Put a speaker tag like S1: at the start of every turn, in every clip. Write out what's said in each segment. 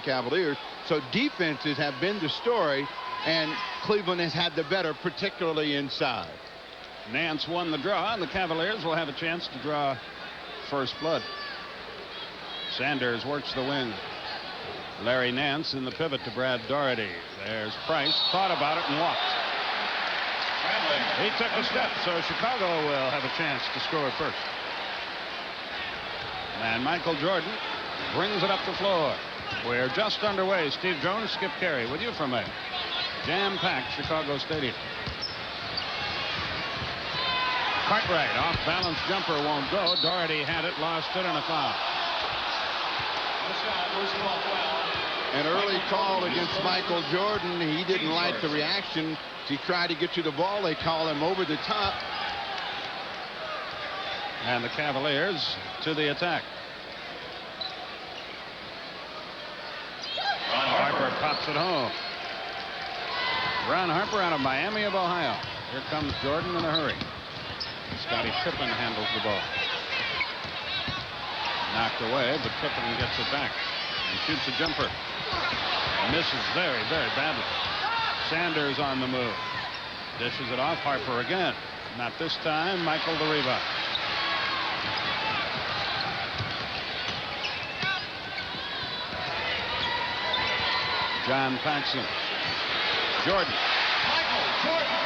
S1: Cleveland Cavaliers. So defenses have been the story, and Cleveland has had the better, particularly inside.
S2: Nance won the draw, and the Cavaliers will have a chance to draw first blood. Sanders works the wing. Larry Nance in the pivot to Brad Doherty. There's Price, thought about it and walked. He took a step, so Chicago will have a chance to score first. And Michael Jordan brings it up the floor. We're just underway. Steve Jones, Skip Carey with you from a jam-packed Chicago Stadium. Cartwright, off-balance jumper won't go. Doherty had it, lost it, and a foul.
S1: An early call against Michael Jordan. He didn't like the reaction. He tried to get to the ball. They call him over the top.
S2: And the Cavaliers to the attack. Harper pops it home. Ron Harper out of Miami of Ohio. Here comes Jordan in a hurry. Scottie Pippen handles the ball. Knocked away, but Pippen gets it back and shoots a jumper. Misses very, very badly. Sanders on the move. Dishes it off. Harper again. Not this time. Michael the rebound. John Paxson. Jordan. Michael Jordan.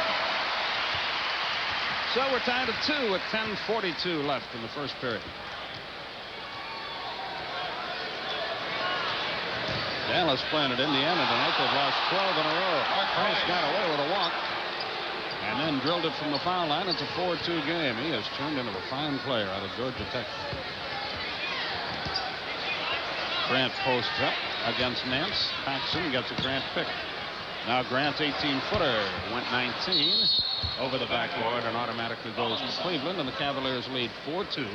S2: So we're tied at 2 with 10:42 left in the first period. Dallas playing at Indiana tonight. They've lost 12 in a row. Price got away with a walk and then drilled it from the foul line. It's a 4-2 game. He has turned into a fine player out of Georgia Tech. Grant posts up against Nance. Paxson gets a Grant pick. Now Grant's 18-footer went 19 over the backboard and automatically goes to Cleveland, and the Cavaliers lead 4-2.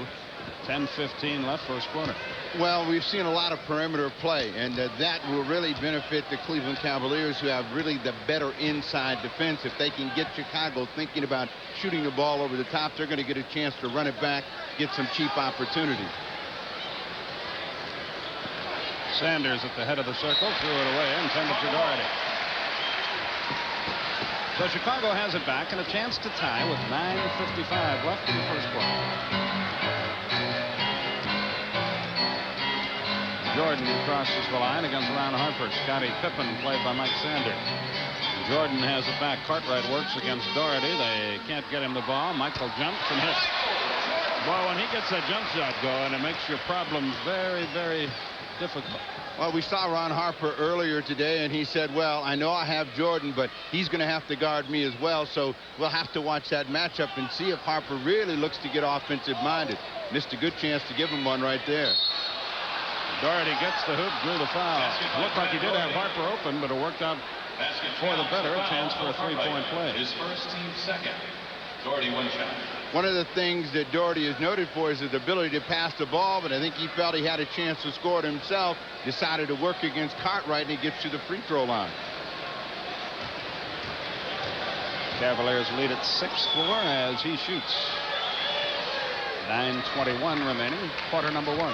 S2: 10:15 left first quarter.
S1: Well, we've seen a lot of perimeter play, and that will really benefit the Cleveland Cavaliers, who have really the better inside defense. If they can get Chicago thinking about shooting the ball over the top, they're going to get a chance to run it back, get some cheap opportunity.
S2: Sanders at the head of the circle, threw it away, intended for Doherty. So Chicago has it back and a chance to tie with 9:55 left in the first quarter. Jordan crosses the line against Ron Harper. Scottie Pippen played by Mike Sanders. Jordan has it back. Cartwright works against Doherty. They can't get him the ball. Michael jumps and hits. Boy, when he gets that jump shot going, it makes your problems very, very difficult.
S1: Well, we saw Ron Harper earlier today, and he said, well, I know I have Jordan, but he's going to have to guard me as well, so we'll have to watch that matchup and see if Harper really looks to get offensive-minded. Missed a good chance to give him one right there.
S2: Doherty gets the hoop, drew the foul. Looked like he did have Harper open, but it worked out for the better. A chance for a three-point play.
S3: His first team second. Doherty one shot.
S1: One of the things that Doherty is noted for is his ability to pass the ball, but I think he felt he had a chance to score it himself, decided to work against Cartwright, and he gets to the free throw line.
S2: Cavaliers lead at 6-4 as he shoots. 9:21 remaining, quarter number 1.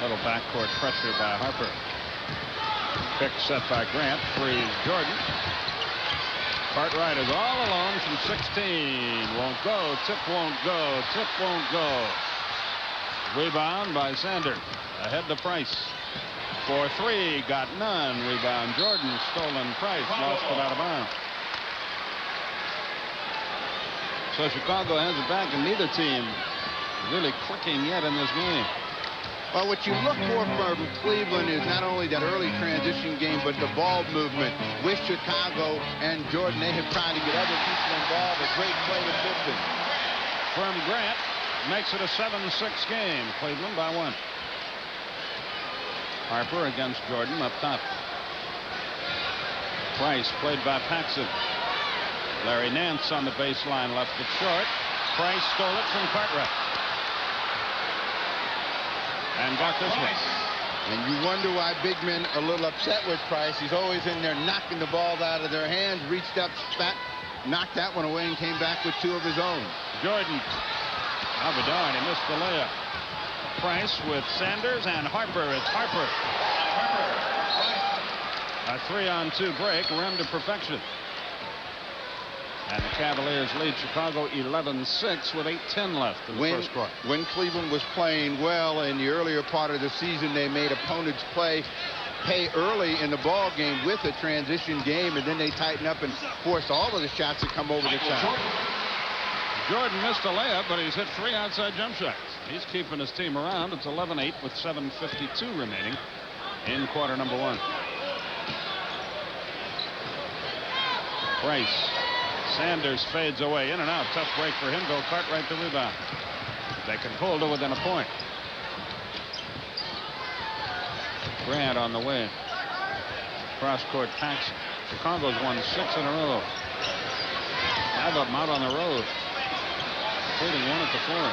S2: Little backcourt pressure by Harper. Pick set by Grant, frees Jordan. Cartwright is all alone from 16. Won't go. Tip won't go. Tip won't go. Rebound by Sanders. Ahead to Price. For 3. Got none. Rebound Jordan. Stolen. Price. Lost it out of bounds. So Chicago has it back, and neither team really clicking yet in this game.
S1: Well, what you look for from Cleveland is not only that early transition game, but the ball movement. With Chicago and Jordan, they have tried to get other people involved. A great play with Pippen.
S2: From Grant, makes it a 7-6 game. Cleveland by 1. Harper against Jordan up top. Price played by Paxson. Larry Nance on the baseline, left it short. Price stole it from Cartwright. And got this one.
S1: And you wonder why big men are a little upset with Price. He's always in there knocking the ball out of their hands, reached up, spat, knocked that one away, and came back with 2 of his own.
S2: Jordan. I'll be darned, he missed the layup. Price with Sanders and Harper. It's Harper. A 3-on-2 break run to perfection. And the Cavaliers lead Chicago 11-6 with 8:10 left in the first quarter.
S1: When Cleveland was playing well in the earlier part of the season, they made opponents pay early in the ball game with a transition game, and then they tighten up and force all of the shots to come over the top.
S2: Jordan missed a layup, but he's hit 3 outside jump shots. He's keeping his team around. It's 11-8 with 7:52 remaining in quarter number 1. Price. Sanders fades away, in and out. Tough break for him. Bill Cartwright the rebound. They can pull to within a point. Grant on the wing. Cross-court Paxson. Chicago's won 6 in a row. 5 of them out on the road, including 1 at the floor.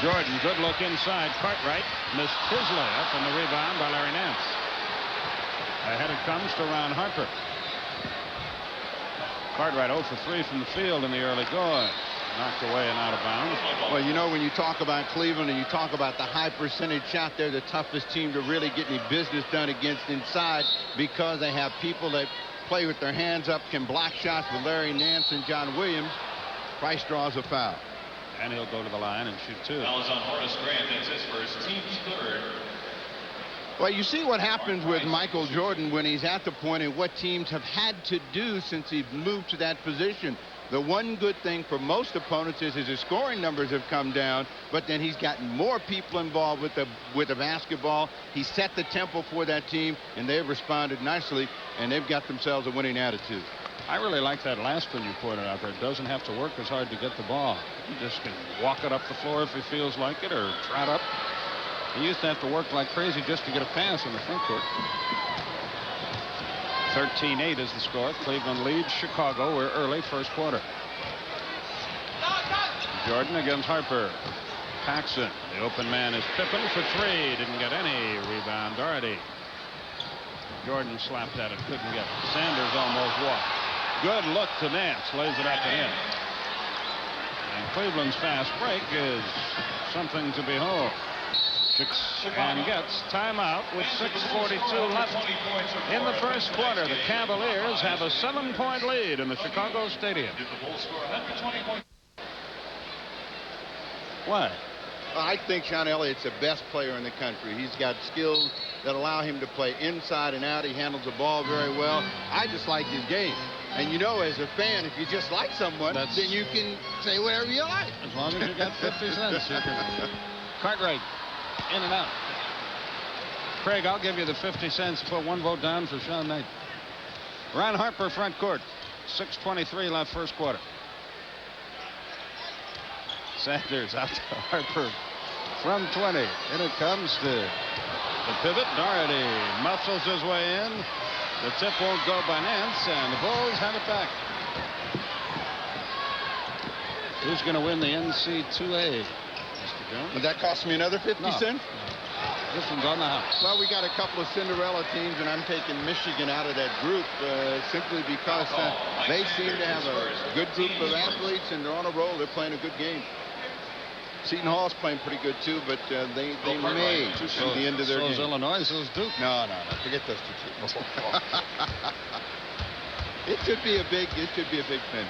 S2: Jordan, good look inside. Cartwright missed his layup, and the rebound by Larry Nance. Ahead it comes to Ron Harper. Cartwright 0 for 3 from the field in the early going. Knocked away and out of bounds.
S1: Well, you know, when you talk about Cleveland and you talk about the high percentage shot, they're the toughest team to really get any business done against inside, because they have people that play with their hands up, can block shots with Larry Nance and John Williams. Price draws a foul.
S2: And he'll go to the line and shoot 2.
S3: Foul is on Horace Grant. That's his first, team's 3rd.
S1: Well, you see what happens with Michael Jordan when he's at the point, and what teams have had to do since he moved to that position. The one good thing for most opponents is his scoring numbers have come down, but then he's gotten more people involved with the basketball. He set the tempo for that team, and they've responded nicely, and they've got themselves a winning attitude.
S2: I really like that last one you pointed out there. It doesn't have to work as hard to get the ball. He just can walk it up the floor if he feels like it, or trot up. He used to have to work like crazy just to get a pass in the front court. 13-8 is the score. Cleveland leads Chicago. We're early first quarter. Jordan against Harper. Paxson. The open man is Pippen for 3. Didn't get any. Rebound Doherty. Jordan slapped at it. Couldn't get it. Sanders almost walked. Good look to Nance. Lays it up and in. And Cleveland's fast break is something to behold. And gets timeout with 6:42 left in the first quarter. The Cavaliers have a 7-point lead in the Chicago Stadium. Why?
S1: I think Sean Elliott's the best player in the country. He's got skills that allow him to play inside and out. He handles the ball very well. I just like his game. And you know, as a fan, if you just like someone, then you can say whatever you like.
S2: As long as you got 50 cents. Cartwright. In and out. Craig, I'll give you the 50 cents. Put 1 vote down for Sean Knight. Ron Harper, front court. 6:23 left first quarter. Sanders out to Harper from 20. In it comes to the pivot. Doherty muscles his way in. The tip won't go by Nance, and the Bulls have it back. Who's going to win the NC2A?
S1: Would that cost me another 50 cents?
S2: No. This one's on the house.
S1: Well, we got a couple of Cinderella teams, and I'm taking Michigan out of that group simply because they seem to have a good group of athletes, and they're on a roll. They're playing a good game. Seton Hall's playing pretty good, too, but they may see the end of their game.
S2: So is Illinois, so is Duke.
S1: No. Forget those 2 teams. It should be a big thing.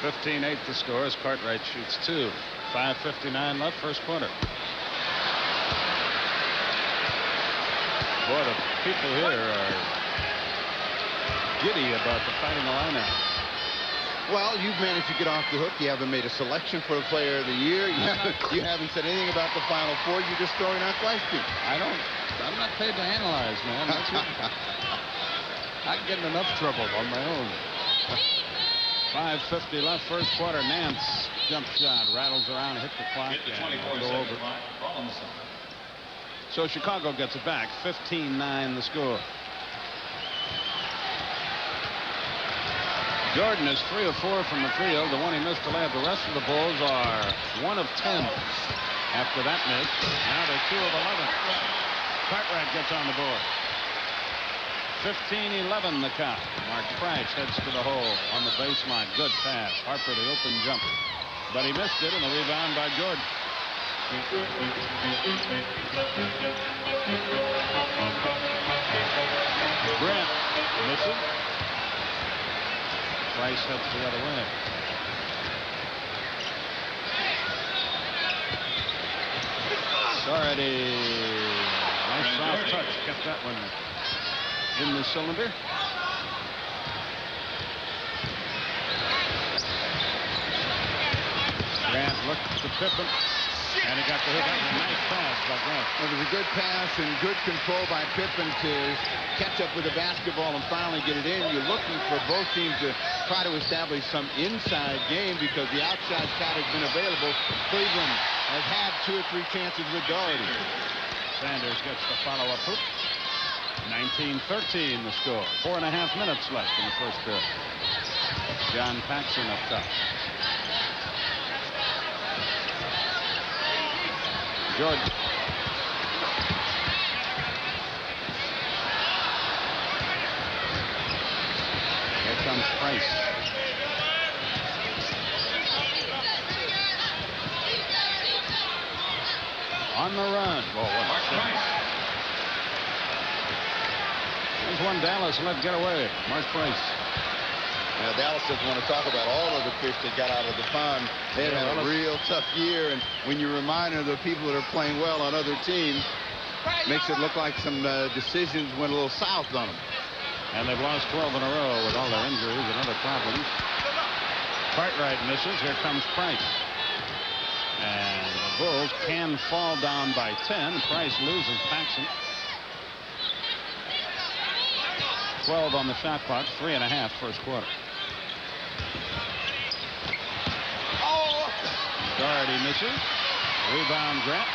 S2: 15-8 the score as Cartwright shoots 2. 5:59 left first quarter. Boy, the people here are giddy about the fighting Illini.
S1: Well, you've managed to get off the hook. You haven't made a selection for the player of the year. You haven't said anything about the Final Four. You're just throwing out questions.
S2: I'm not paid to analyze, man. That's what, I get in enough trouble on my own. 5:50 left first quarter. Nance jump shot rattles around, hit the clock, and go over. So Chicago gets it back. 15-9 the score. Jordan is 3 of 4 from the field. The one he missed to layup. The rest of the Bulls are 1 of 10 after that miss. Now they're 2 of 11. Cartwright gets on the board. 15-11 the count. Mark Price heads to the hole on the baseline. Good pass. Harper the open jumper. But he missed it, and the rebound by Jordan. Grant misses. Price heads the other way. Doherty. Nice soft touch. Kept that one in the cylinder. Grant looked to Pippen, and he got the hook. That was a nice pass by Grant.
S1: It was a good pass and good control by Pippen to catch up with the basketball and finally get it in. You're looking for both teams to try to establish some inside game because the outside shot has been available. Cleveland has had 2 or 3 chances with Doherty.
S2: Sanders gets the follow-up hoop. 19-13 the score. 4.5 minutes left in the first period. John Paxson up top. Jordan. Here comes Price. On the run. Oh, what a shot. There's one Dallas let get away. Mark Price.
S1: Now, Dallas doesn't want to talk about all of the fish that got out of the pond. They had a real tough year, and when you remind of the people that are playing well on other teams, makes it look like some decisions went a little south on them.
S2: And they've lost 12 in a row with all their injuries and other problems. Cartwright misses. Here comes Price. And the Bulls can fall down by 10. Price loses Paxson. 12 on the shot clock. 3.5 first quarter. Doherty misses. Rebound Grant.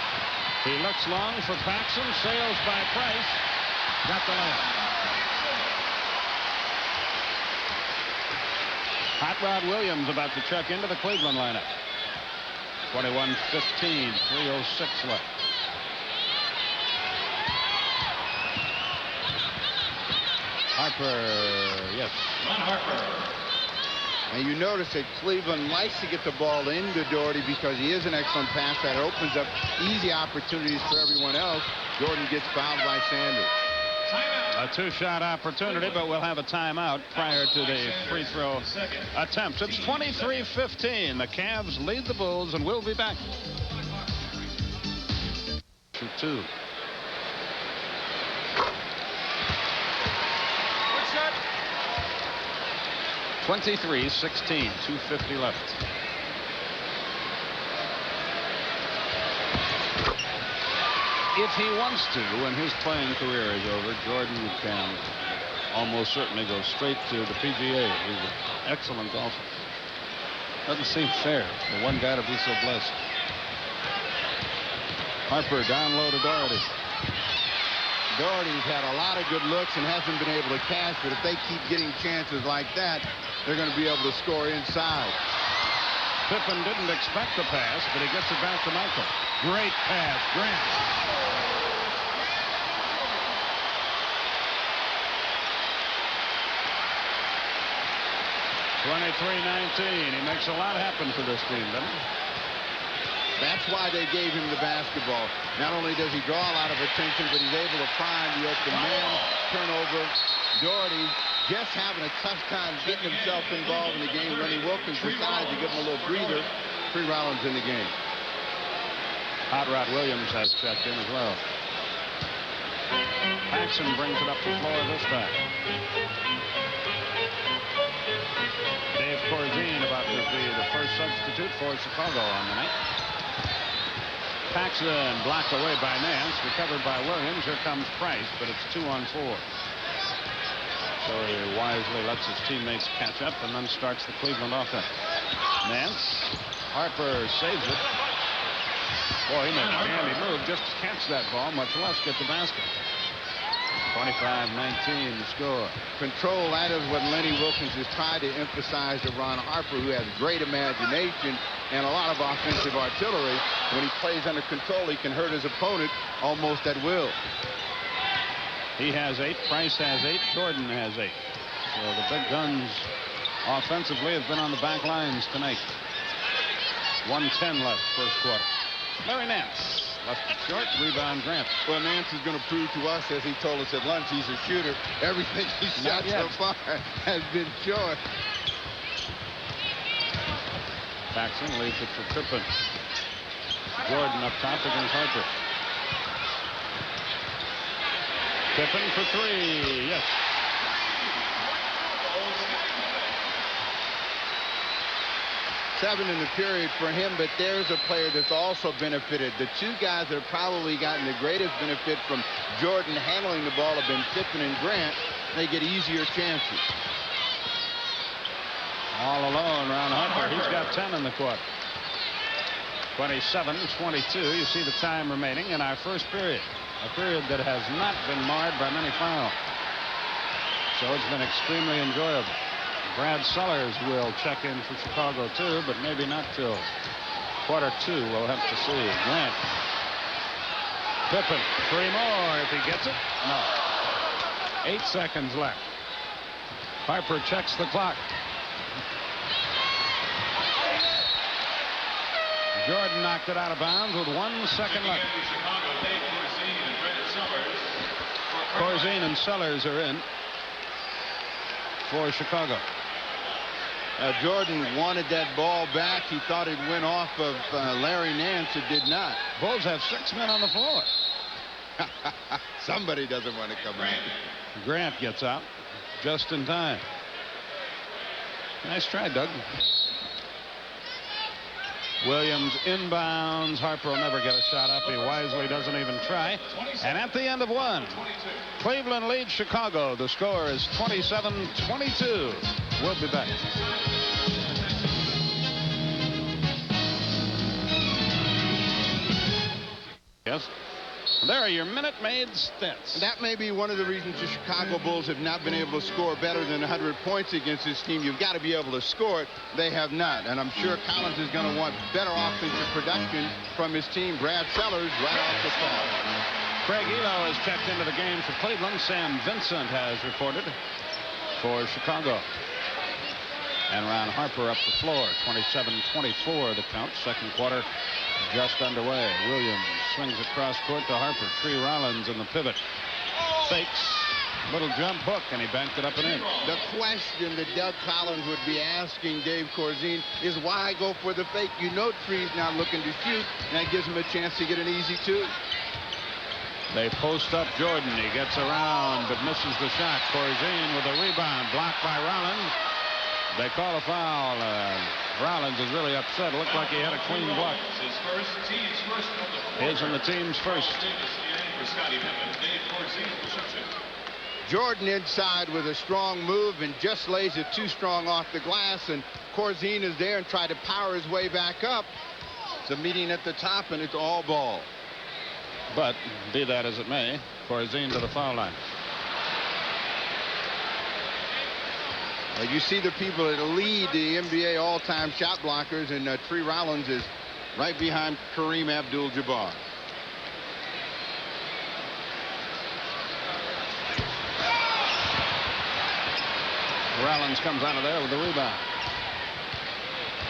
S2: He looks long for Paxson. Sails by Price. Got the layup. Hot Rod Williams about to check into the Cleveland lineup. 21-15. 3:06 left. Harper, yes.
S3: Harper.
S1: And you notice that Cleveland likes to get the ball into Doherty because he is an excellent passer. That opens up easy opportunities for everyone else. Jordan gets fouled by Sanders.
S2: A 2-shot opportunity, but we'll have a timeout prior to the free throw attempts. It's 23-15. The Cavs lead the Bulls, and we'll be back. 2-2. 23-16, 2:50 left. If he wants to, when his playing career is over, Jordan can almost certainly go straight to the PGA. He's an excellent golfer. Doesn't seem fair for one guy to be so blessed. Harper down low to Doherty.
S1: Doherty's had a lot of good looks and hasn't been able to cash, but if they keep getting chances like that, they're going to be able to score inside.
S2: Pippen didn't expect the pass, but he gets it back to Michael. Great pass, Grant. (23-19). He makes a lot happen for this team, doesn't he?
S1: That's why they gave him the basketball. Not only does he draw a lot of attention, but he's able to find the open man, turnover. Doherty just having a tough time getting himself involved in the game. Lenny Wilkins decides to give him a little breather. 3 Rollins in the game.
S2: Hot Rod Williams has checked in as well. Paxson brings it up the floor this time. Dave Corzine about to be the first substitute for Chicago on the night. Paxson blocked away by Nance, recovered by Williams. Here comes Price, but it's 2-on-4. So he wisely lets his teammates catch up and then starts the Cleveland offense. Nance. Harper saves it. Boy, he made a handy move just to catch that ball, much less get the basket. 25-19 the score.
S1: Control, that is what Lenny Wilkins has tried to emphasize to Ron Harper, who has great imagination and a lot of offensive artillery. When he plays under control, he can hurt his opponent almost at will.
S2: He has 8. Price has 8. Jordan has 8. So the big guns offensively have been on the back lines tonight. 1:10 left first quarter. Larry Nance. Left it short. Rebound Grant.
S1: Well, Nance is going to prove to us, as he told us at lunch, he's a shooter. Everything he's shot so far has been short.
S2: Paxson leaves it for Pippen. Jordan up top against Harper. Pippen for three. Yes.
S1: Seven in the period for him, but there's a player that's also benefited. The two guys that have probably gotten the greatest benefit from Jordan handling the ball have been Pippen and Grant. They get easier chances.
S2: All alone around Harper. He's got 10 in the quarter. 27-22. You see the time remaining in our first period. A period that has not been marred by many fouls. So it's been extremely enjoyable. Brad Sellers will check in for Chicago too, but maybe not till quarter two. We'll have to see. Grant. Pippen. Three more if he gets it. No. 8 seconds left. Harper checks the clock. Jordan knocked it out of bounds with 1 second left. Corzine and Sellers are in for Chicago.
S1: Jordan wanted that ball back. He thought it went off of Larry Nance. It did not.
S2: Bulls have 6 men on the floor.
S1: Somebody doesn't want to come out.
S2: Grant gets out just in time. Nice try, Doug. Williams inbounds. Harper will never get a shot up. He wisely doesn't even try. And at the end of one, Cleveland leads Chicago. The score is 27-22. We'll be back. Yes. There are your Minute Maid stats.
S1: That may be one of the reasons the Chicago Bulls have not been able to score better than 100 points against this team. You've got to be able to score it. They have not. And I'm sure Collins is going to want better offensive production from his team. Brad Sellers right off the foul.
S2: Craig Elo has checked into the game for Cleveland. Sam Vincent has reported for Chicago. And Ron Harper up the floor. 27-24 the count. Second quarter just underway. Williams swings across court to Harper. Tree Rollins in the pivot. Fakes. Little jump hook, and he banked it up and in.
S1: The question that Doug Collins would be asking Dave Corzine is why go for the fake? You know Tree's not looking to shoot. That gives him a chance to get an easy two.
S2: They post up Jordan. He gets around but misses the shot. Corzine with a rebound. Blocked by Rollins. They call a foul. Rollins is really upset. It looked like he had a clean block. His and the team's first.
S1: Jordan inside with a strong move and just lays it too strong off the glass, and Corzine is there and tried to power his way back up. It's a meeting at the top, and it's all ball.
S2: But be that as it may, Corzine to the foul line.
S1: You see the people that lead the NBA all-time shot blockers, and Tree Rollins is right behind Kareem Abdul-Jabbar.
S2: Rollins comes out of there with the rebound.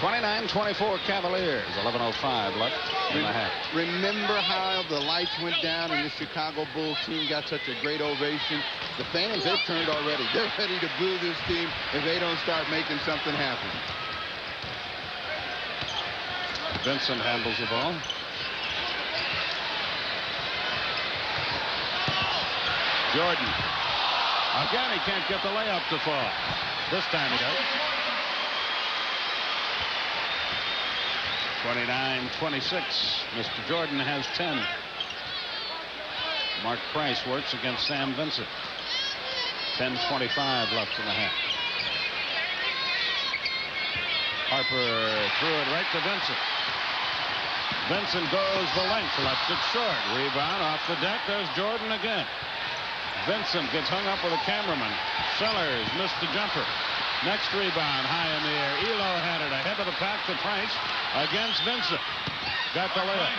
S2: 29-24 Cavaliers. 11:05 left in the half.
S1: Remember how the lights went down and the Chicago Bulls team got such a great ovation? The fans, they've turned already. They're ready to boo this team if they don't start making something happen.
S2: Vincent handles the ball. Jordan. Again, he can't get the layup to fall. This time he does. 29-26. Mr. Jordan has 10. Mark Price works against Sam Vincent. 10:25 left in the half. Harper threw it right to Vincent. Vincent goes the length, left it short. Rebound off the deck. There's Jordan again. Vincent gets hung up with a cameraman. Sellers missed the jumper. Next rebound high in the air. Elo had it ahead of the pack to Price against Vincent. Got the layup.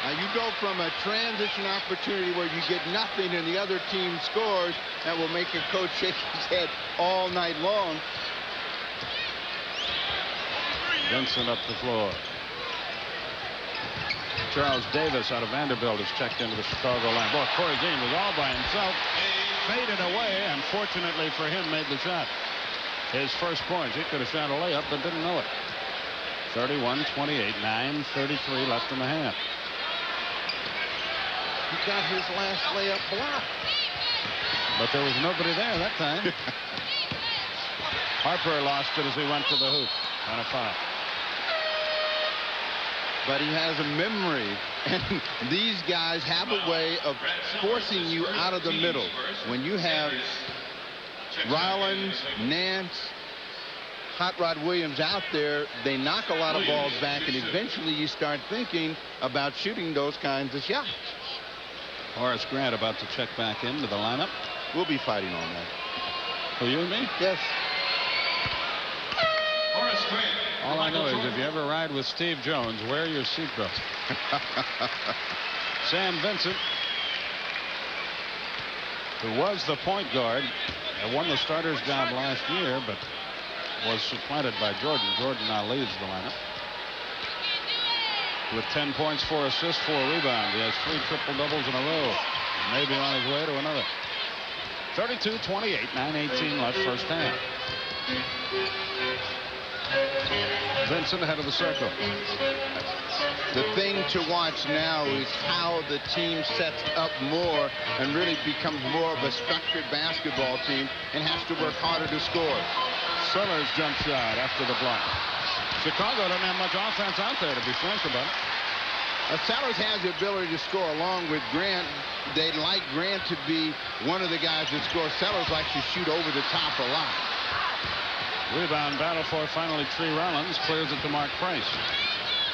S1: Now you go from a transition opportunity where you get nothing and the other team scores. That will make a coach shake his head all night long.
S2: Vincent up the floor. Charles Davis out of Vanderbilt is checked into the Chicago line. Boy, Corey Dean was all by himself. Faded away, and fortunately for him, made the shot. His first points. He could have shot a layup, but didn't know it. 31-28, 9:33 left in the half.
S1: He got his last layup blocked.
S2: But there was nobody there that time. Harper lost it as he went to the hoop. And a foul.
S1: But he has a memory, and these guys have a way of forcing you out of the middle. When you have Rollins, Nance, Hot Rod Williams out there, they knock a lot of balls back, and eventually you start thinking about shooting those kinds of shots.
S2: Horace Grant about to check back into the lineup.
S1: We'll be fighting on that.
S2: For you and me?
S1: Yes.
S3: Horace Grant.
S2: All I know is if you ever ride with Steve Jones, wear your seatbelt. Sam Vincent, who was the point guard and won the starter's job last year, but was supplanted by Jordan. Jordan now leads the lineup with 10 points, 4 assists, 4 rebounds. He has 3 triple-doubles in a row. Maybe on his way to another. 32-28, 9:18 left first half. Vincent ahead of the circle.
S1: The thing to watch now is how the team sets up more and really becomes more of a structured basketball team and has to work harder to score.
S2: Sellers jump shot after the block. Chicago doesn't have much offense out there, to be frank about it.
S1: Sellers has the ability to score along with Grant. They'd like Grant to be one of the guys that score. Sellers likes to shoot over the top a lot.
S2: Rebound battle for finally Tree Rollins. Clears it to Mark Price.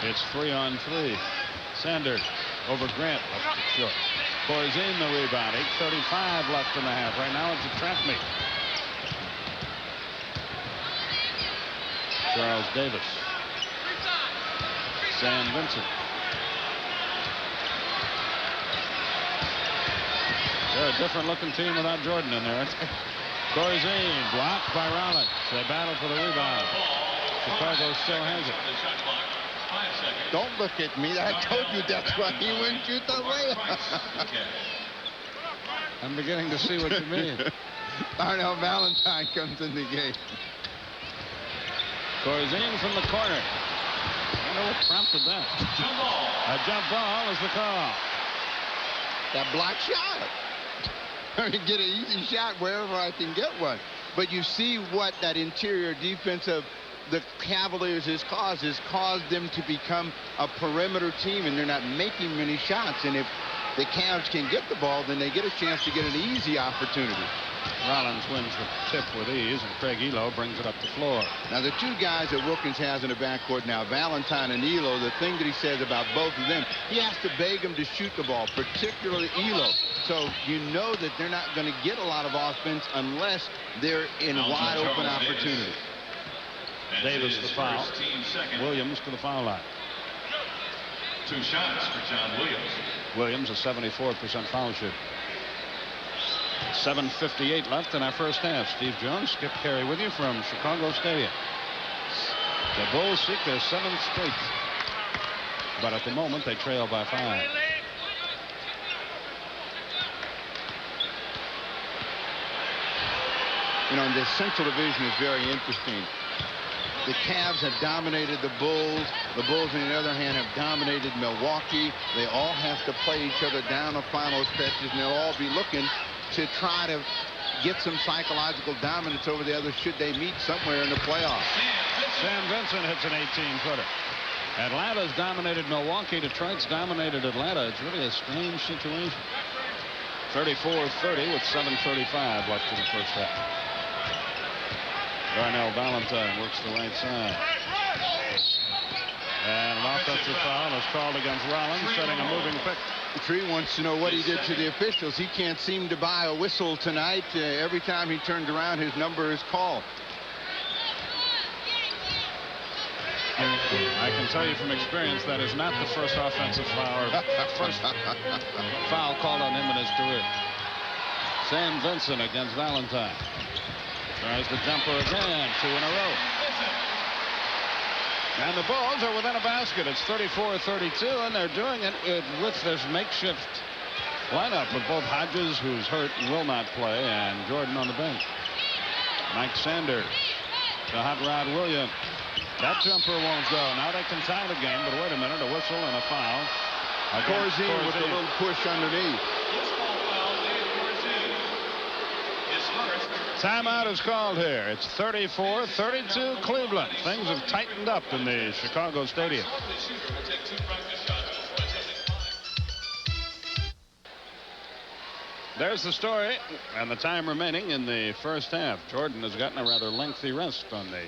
S2: It's 3-on-3. Sanders over Grant. Left it short. Corzine the rebound. 8:35 left in the half. Right now it's a trap meet. Charles Davis. Sam Vincent. They're a different looking team without Jordan in there. Corzine blocked by Rollins. They battle for the rebound. Chicago still has it.
S1: Don't look at me. I told you that's why he wouldn't shoot the layup.
S2: I'm beginning to see what you mean.
S1: Darnell Valentine comes in the game.
S2: Corzine from the corner. I don't know what prompted that. A jump ball is the call.
S1: That block shot. I mean, get an easy shot wherever I can get one. But you see what that interior defense of the Cavaliers has caused them to become a perimeter team, and they're not making many shots. And if the Cavs can get the ball, then they get a chance to get an easy opportunity.
S2: Rollins wins the tip with ease, and Craig Elo brings it up the floor.
S1: Now, the two guys that Wilkins has in the backcourt now, Valentine and Elo, the thing that he says about both of them, he has to beg them to shoot the ball, particularly Elo. So you know that they're not going to get a lot of offense unless they're in wide open opportunity.
S2: Davis the foul. Williams to the foul line.
S3: 2 shots for John Williams.
S2: Williams a 74% foul shooter. 7:58 left in our first half. Steve Jones, Skip Carey with you from Chicago Stadium. The Bulls seek their 7th straight, but at the moment they trail by 5.
S1: You know, the Central Division is very interesting. The Cavs have dominated the Bulls. The Bulls, on the other hand, have dominated Milwaukee. They all have to play each other down the final stretches, and they'll all be looking to try to get some psychological dominance over the others should they meet somewhere in the playoffs.
S2: Sam Vincent hits an 18-footer. Atlanta's dominated Milwaukee. Detroit's dominated Atlanta. It's really a strange situation. 34-30 with 7:35 left in the first half. Darnell Valentine works the right side. And an offensive foul is called against Rollins, setting a moving pick.
S1: Tree wants to know what he did to the officials. He can't seem to buy a whistle tonight. Every time he turns around, his number is called.
S2: I can tell you from experience that is not the first offensive foul, or first foul called on him in his career. Sam Vincent against Valentine. Tries the jumper again, 2 in a row. And the Bulls are within a basket. It's 34-32, and they're doing it with this makeshift lineup of both Hodges, who's hurt and will not play, and Jordan on the bench. Mike Sander to Hot Rod Williams. That jumper won't go. Now they can tie the game, but wait a minute, a whistle and a foul.
S1: Corzine with a little push underneath.
S2: Timeout is called here. It's 34-32 Cleveland. Things have tightened up in the Chicago Stadium. There's the story and the time remaining in the first half. Jordan has gotten a rather lengthy rest on the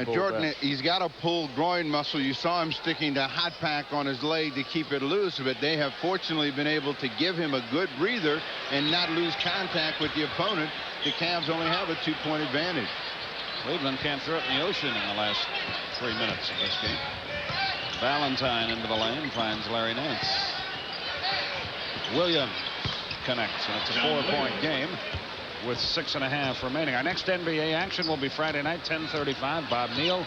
S1: Jordan, he's got a pulled groin muscle. You saw him sticking the hot pack on his leg to keep it loose, but they have fortunately been able to give him a good breather and not lose contact with the opponent. The Cavs only have a 2-point advantage.
S2: Cleveland can't throw it in the ocean in the last 3 minutes of this game. Valentine into the lane finds Larry Nance. Williams connects, and it's a 4-point game with 6.5 remaining. Our next NBA action will be Friday night, 10:35. Bob Neal,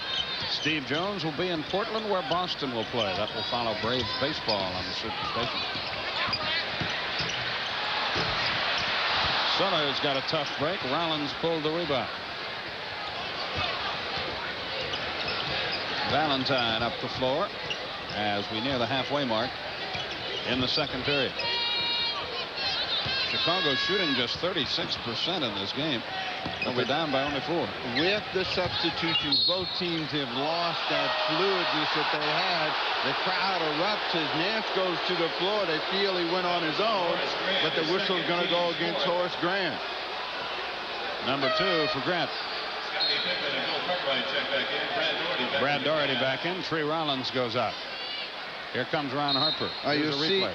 S2: Steve Jones will be in Portland, where Boston will play. That will follow Braves baseball on the Superstation. Sutter's got a tough break. Rollins pulled the rebound. Valentine up the floor as we near the halfway mark in the second period. Chicago shooting just 36% in this game. They'll be down by only 4.
S1: With the substitutions, both teams have lost that fluidness that they had. The crowd erupts as Nance goes to the floor. They feel he went on his own, but the whistle's going to go against Horace Grant.
S2: Number 2 for Grant. Brad Doherty back in. Tree Rollins goes out. Here comes Ron Harper. Here's a replay.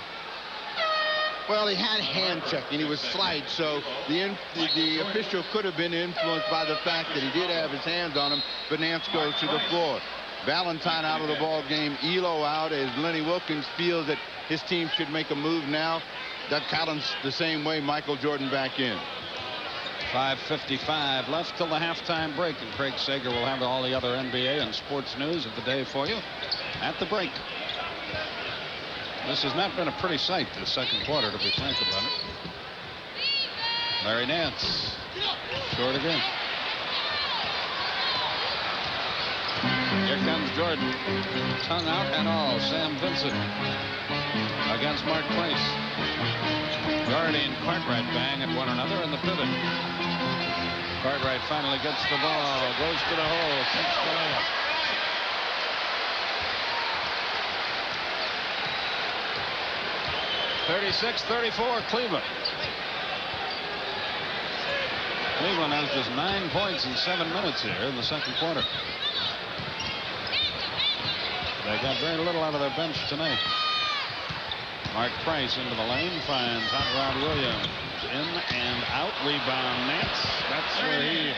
S1: Well, he had hand check and he was slight, so the official could have been influenced by the fact that he did have his hands on him, but Nance goes to the floor. Valentine out of the ball game. Elo out as Lenny Wilkins feels that his team should make a move now. Doug Collins the same way. Michael Jordan back in.
S2: 5:55 left till the halftime break, and Craig Sager will have all the other NBA and sports news of the day for you at the break. This has not been a pretty sight this second quarter, to be frank about it. Larry Nance short again. Here comes Jordan, tongue out and all. Sam Vincent against Mark Price. Doherty and Cartwright bang at one another in the pivot. Cartwright finally gets the ball, goes to the hole, kicks the layup. (36-34) Cleveland. Cleveland has just 9 points in 7 minutes here in the second quarter. They got very little out of their bench tonight. Mark Price into the lane, finds Hot Rod Williams. In and out, rebound Nance. That's where he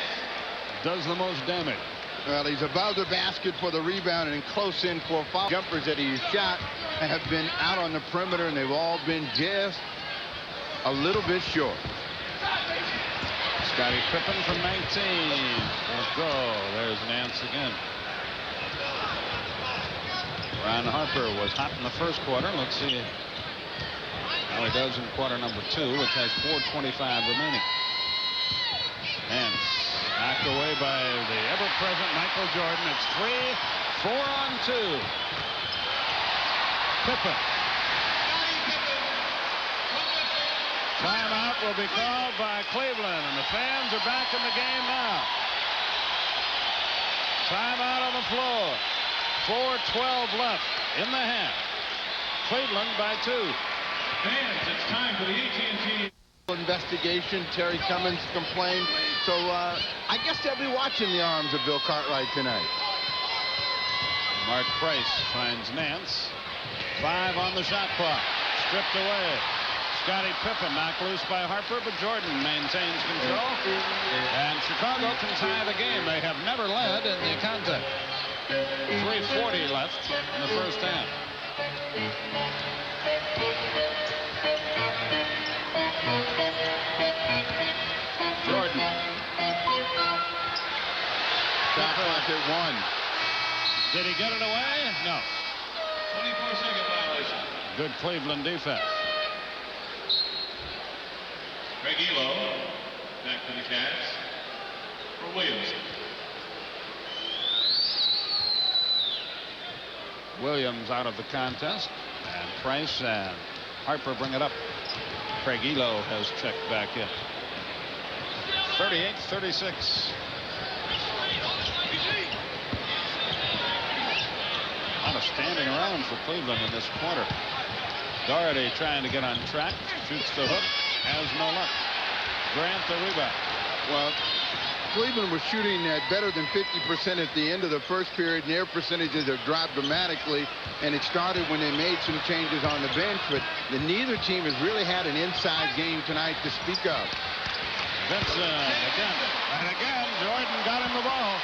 S2: does the most damage.
S1: Well, he's above the basket for the rebound and close in for foul. Jumpers that he's shot have been out on the perimeter, and they've all been just a little bit short.
S2: Scottie Pippen from 19. Won't go. There's Nance again. Ron Harper was hot in the first quarter. Let's see how he does in quarter number 2, which has 4:25 remaining. Nance knocked away by the ever-present Michael Jordan. It's 3, 4 on 2. Pippen. Timeout will be called by Cleveland, and the fans are back in the game now. Timeout on the floor. 4:12 left in the half. Cleveland by 2.
S3: Fans, it's time for the AT&T
S1: investigation. Terry Cummins complained, so I guess they'll be watching the arms of Bill Cartwright tonight.
S2: Mark Price finds Nance. 5 on the shot clock. Stripped away. Scottie Pippen knocked loose by Harper, but Jordan maintains control. And Chicago can tie the game. They have never led in the contest. 3:40 left in the first half. Jordan.
S1: Shot clock at 1.
S2: Did he get it away? No.
S3: 24-second violation.
S2: Good Cleveland defense.
S3: Craig Elo back to the Cavs for Williams.
S2: Williams out of the contest, and Price and Harper bring it up. Craig Elo has checked back in. 38-36. A lot of standing around for Cleveland in this quarter. Doherty trying to get on track, shoots the hook, has no luck. Grant the rebound.
S1: Well, Cleveland was shooting at better than 50% at the end of the first period, and their percentages have dropped dramatically, and it started when they made some changes on the bench, but neither team has really had an inside game tonight to speak of.
S2: Vincent again, and again, Jordan got him the ball.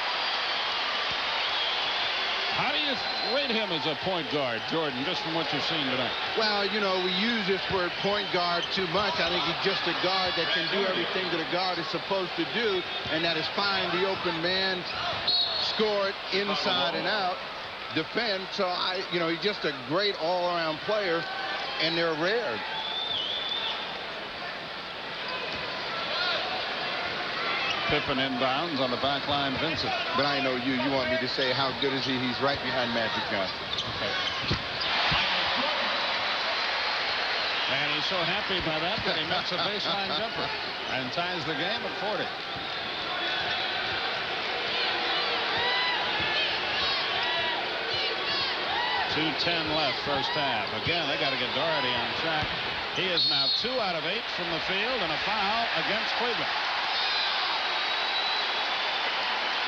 S2: How do you rate him as a point guard, Jordan, just from what you've seen tonight?
S1: Well, you know, we use this word point guard too much. I think he's just a guard that can do everything that a guard is supposed to do, and that is find the open man, score it inside and out, defend. So, he's just a great all-around player, and they're rare.
S2: Pippen inbounds on the back line, Vincent.
S1: But I know you want me to say how good is he? He's right behind Magic Johnson.
S2: Okay. And he's so happy by that he makes a baseline jumper and ties the game at 40. .210 left first half. Again, they got to get Doherty on track. He is now 2 out of 8 from the field, and a foul against Cleveland.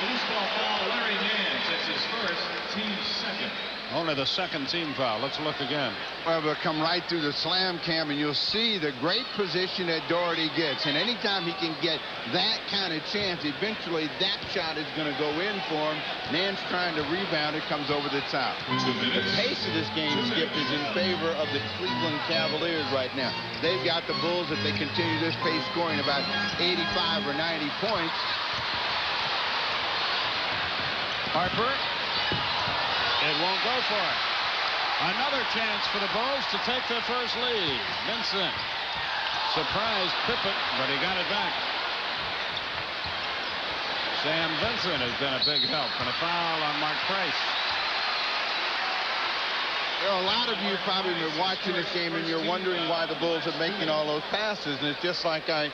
S3: Loose ball foul. Larry Nance. That's his first, team's second.
S2: Only the second team foul. Let's look again.
S1: Well, we'll come right through the slam cam, and you'll see the great position that Doherty gets. And anytime he can get that kind of chance, eventually that shot is going to go in for him. Nance trying to rebound. It comes over the top.
S3: 2 minutes.
S1: The pace of this game, Skip, is in favor of the Cleveland Cavaliers right now. They've got the Bulls, if they continue this pace, scoring about 85 or 90 points.
S2: Harper. It won't go for it. Another chance for the Bulls to take their first lead. Vincent surprised Pippen, but he got it back. Sam Vincent has been a big help, and a foul on Mark Price.
S1: There are a lot of you probably been watching this game, and you're wondering why the Bulls are making all those passes, and it's just like I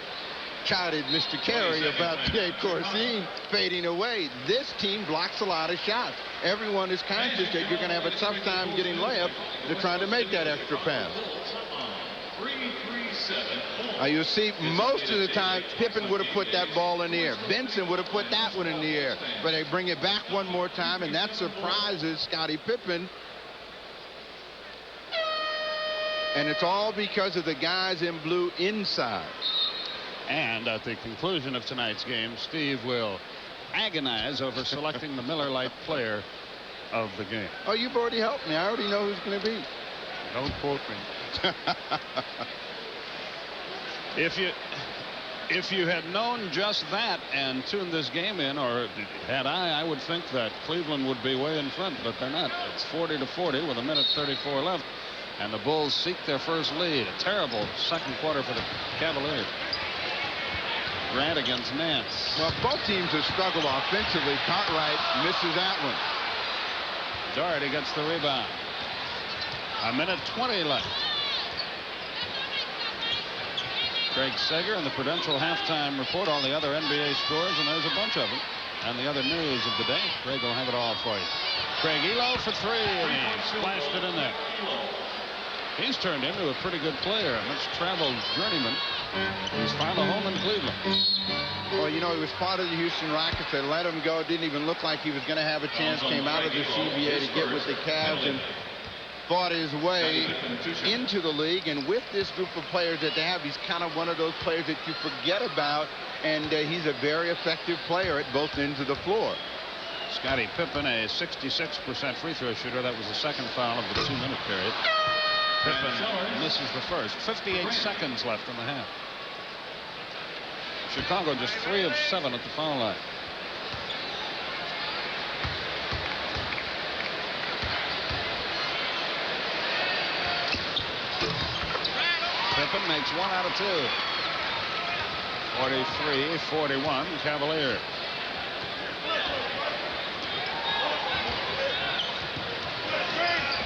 S1: chided Mr. Carey about Jay Corzine fading away. This team blocks a lot of shots. Everyone is conscious that you're going to have a tough time getting layups. They're trying to make that extra pass. You'll see most of the time Pippen would have put that ball in the air. Benson would have put that one in the air. But they bring it back one more time, and that surprises Scottie Pippen. And it's all because of the guys in blue inside.
S2: And at the conclusion of tonight's game, Steve will agonize over selecting the Miller Lite player of the game.
S1: Oh, you've already helped me. I already know who's going to be.
S2: Don't quote me. If you had known just that and tuned this game in, or had I would think that Cleveland would be way in front, but they're not. It's 40-40 with 1:34 left, and the Bulls seek their first lead. A terrible second quarter for the Cavaliers. Grant against Nance.
S1: Well, both teams have struggled offensively. Cartwright misses that one.
S2: Doherty gets the rebound. 1:20 left. Craig Sager in the Prudential halftime report, all the other NBA scores, and there's a bunch of them. And the other news of the day. Craig will have it all for you. Craig Elo for 3, and he splashed it in there. He's turned into a pretty good player, a much-traveled journeyman. He's found a home in Cleveland.
S1: Well, you know, he was part of the Houston Rockets. They let him go. It didn't even look like he was going to have a chance. Came out of the CBA to get with the Cavs and fought his way into the league. And with this group of players that they have, he's kind of one of those players that you forget about. And he's a very effective player at both ends of the floor.
S2: Scottie Pippen, a 66% free throw shooter. That was the second foul of the 2-minute period. Pippen misses the first. 58 seconds left in the half. Chicago just 3 of 7 at the foul line. makes 1 out of 2. 43-41 Cavaliers.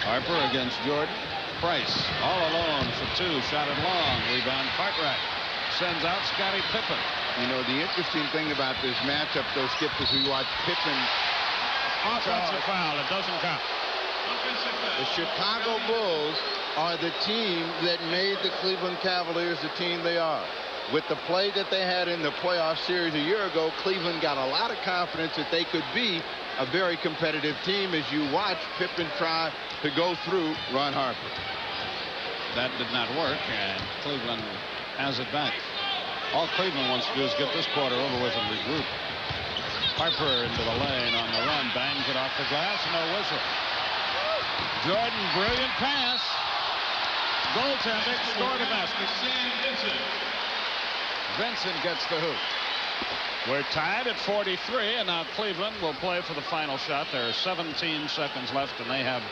S2: Harper against Jordan. Price all alone for 2. Shot it long. Rebound Cartwright. Sends out Scottie Pippen.
S1: You know, the interesting thing about this matchup, though, Skip, is we watch Pippen.
S2: Offensive foul. It doesn't count.
S1: The Chicago Bulls are the team that made the Cleveland Cavaliers the team they are. With the play that they had in the playoff series a year ago, Cleveland got a lot of confidence that they could be a very competitive team as you watch Pippen try to go through Ron Harper.
S2: That did not work, and Cleveland has it back. All Cleveland wants to do is get this quarter over with and regroup. Harper into the lane on the run, bangs it off the glass, no whistle. Jordan, brilliant pass. Goaltending, score the basket. Vincent gets the hoop. We're tied at 43, and now Cleveland will play for the final shot. There are 17 seconds left, and they have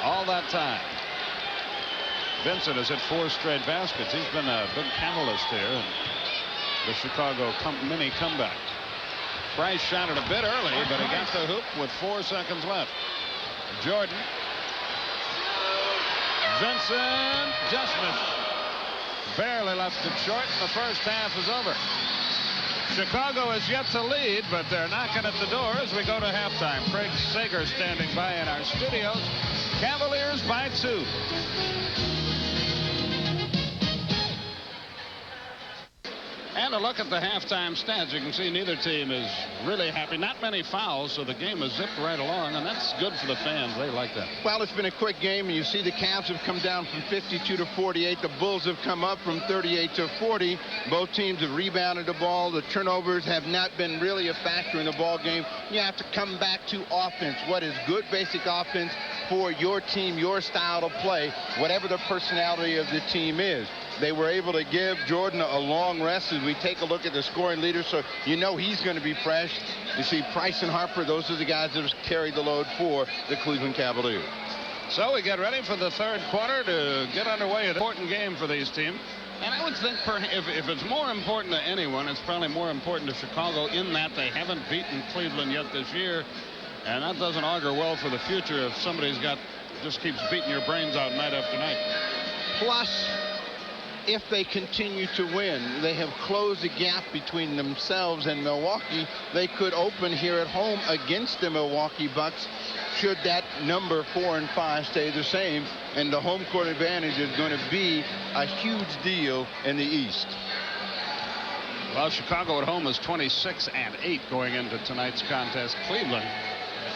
S2: all that time. Vincent has hit 4 straight baskets. He's been a big catalyst here in the Chicago mini comeback. Price shot it a bit early, but he got the hoop with 4 seconds left. Jordan. Vincent just missed. Barely left it short, and the first half is over. Chicago is yet to lead, but they're knocking at the door as we go to halftime. Craig Sager standing by in our studios. Cavaliers by 2. And a look at the halftime stats. You can see neither team is really happy. Not many fouls, so the game has zipped right along, and that's good for the fans. They like that.
S1: Well, it's been a quick game, and you see the Cavs have come down from 52 to 48. The Bulls have come up from 38 to 40. Both teams have rebounded the ball. The turnovers have not been really a factor in the ball game. You have to come back to offense. What is good basic offense for your team, your style of play, whatever the personality of the team is. They were able to give Jordan a long rest as we take a look at the scoring leader, so you know he's going to be fresh. You see Price and Harper, those are the guys that have carried the load for the Cleveland Cavaliers.
S2: So we get ready for the third quarter to get underway. An important game for these teams. And I would think if it's more important to anyone, it's probably more important to Chicago in that they haven't beaten Cleveland yet this year. And that doesn't augur well for the future if somebody's just keeps beating your brains out night after night.
S1: Plus, if they continue to win, they have closed the gap between themselves and Milwaukee. They could open here at home against the Milwaukee Bucks should that number 4 and 5 stay the same. And the home court advantage is going to be a huge deal in the East.
S2: Well, Chicago at home is 26-8 going into tonight's contest. Cleveland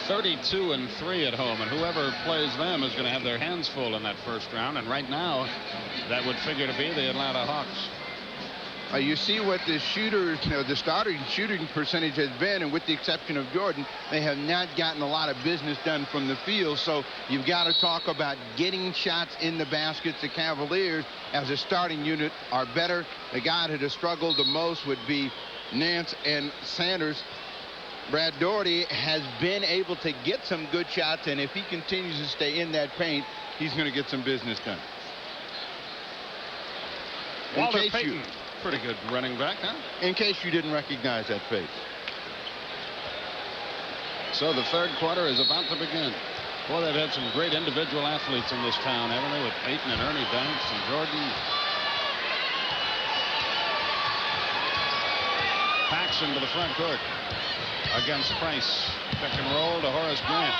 S2: 32-3 at home, and whoever plays them is going to have their hands full in that first round. And right now, that would figure to be the Atlanta Hawks.
S1: You see what the shooters, the starting shooting percentage has been, and with the exception of Jordan, they have not gotten a lot of business done from the field. So you've got to talk about getting shots in the baskets. The Cavaliers, as a starting unit, are better. The guy that has struggled the most would be Nance and Sanders. Brad Daugherty has been able to get some good shots, and if he continues to stay in that paint, he's going to get some business done.
S2: Walter Payton, pretty good running back, huh?
S1: In case you didn't recognize that face.
S2: So the third quarter is about to begin. Boy, they've had some great individual athletes in this town, haven't they? With Payton and Ernie Banks and Jordan. Paxson to the front court against Price. Pick and roll to Horace Grant.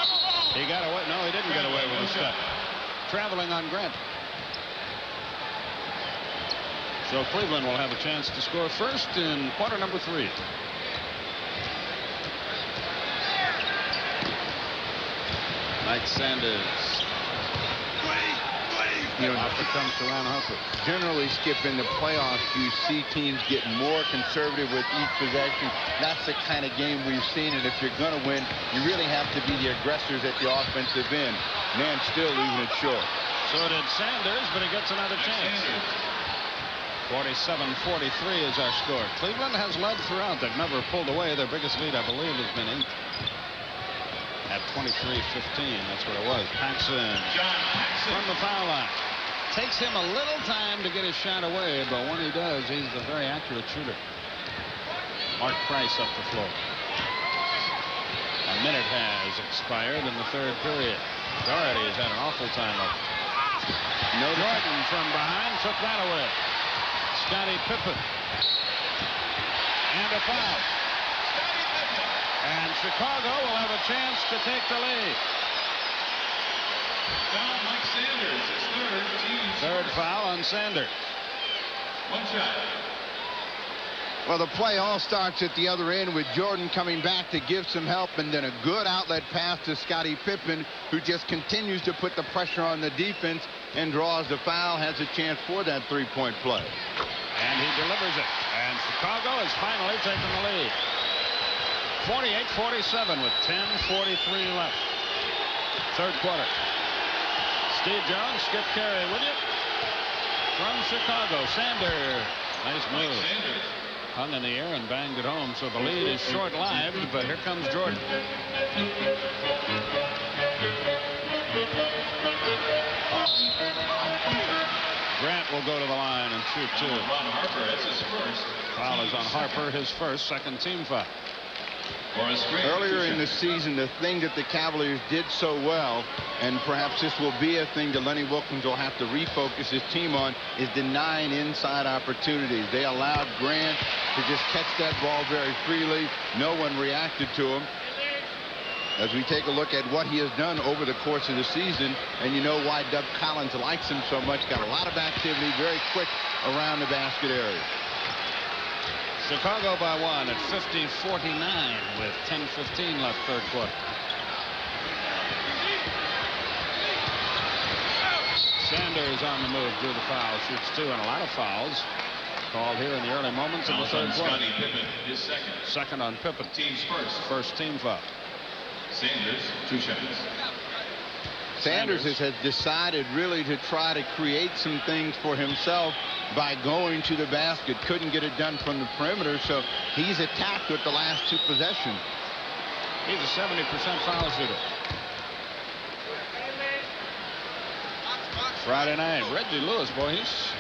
S2: He got away. No, he didn't get away with a step. Traveling on Grant. So Cleveland will have a chance to score first in quarter number 3. Mike Sanders. Harper comes to Ron Harper.
S1: Generally, Skip, in the playoffs, you see teams get more conservative with each possession. That's the kind of game we've seen, and if you're going to win, you really have to be the aggressors at the offensive end. Man, still leaving it short.
S2: So did Sanders, but he gets another chance. 47-43 is our score. Cleveland has led throughout. They've never pulled away. Their biggest lead, I believe, has been 8. At 23-15, that's what it was. Paxson from the foul line. Takes him a little time to get his shot away, but when he does, he's a very accurate shooter. Mark Price up the floor. A minute has expired in the third period. Doherty has had an awful time up. No, Jordan from behind took that away. Scottie Pippen. And a foul. And Chicago will have a chance to take the lead.
S3: Foul Mike Sanders. His third
S2: Foul on Sanders.
S3: One shot.
S1: Well, the play all starts at the other end with Jordan coming back to give some help, and then a good outlet pass to Scottie Pippen, who just continues to put the pressure on the defense and draws the foul, has a chance for that three-point play.
S2: And he delivers it. And Chicago has finally taken the lead. 48-47 with 10:43 left. Third quarter. Steve Jones, Skip Carey with you. From Chicago, Sanders. Nice move. Hung in the air and banged it home, so the lead is short-lived, but here comes Jordan. Grant will go to the line and shoot two. Foul is on Harper, his first, second team foul.
S1: Earlier in the season, the thing that the Cavaliers did so well, and perhaps this will be a thing that Lenny Wilkens will have to refocus his team on, is denying inside opportunities. They allowed Grant to just catch that ball very freely. No one reacted to him. As we take a look at what he has done over the course of the season, and you know why Doug Collins likes him so much. Got a lot of activity, very quick around the basket area.
S2: Chicago by one at 50-49 with 10:15 left third quarter. Sanders on the move, drew the foul, shoots two, and a lot of fouls called here in the early moments of the third quarter.
S3: Scottie Pippen is second.
S2: Second on Pippen.
S3: Team's first.
S2: First team foul.
S3: Sanders, two shots.
S1: Sanders has decided really to try to create some things for himself by going to the basket. Couldn't get it done from the perimeter, so he's attacked with the last two possessions.
S2: He's a 70% foul shooter. Friday night, Reggie Lewis, boy, he's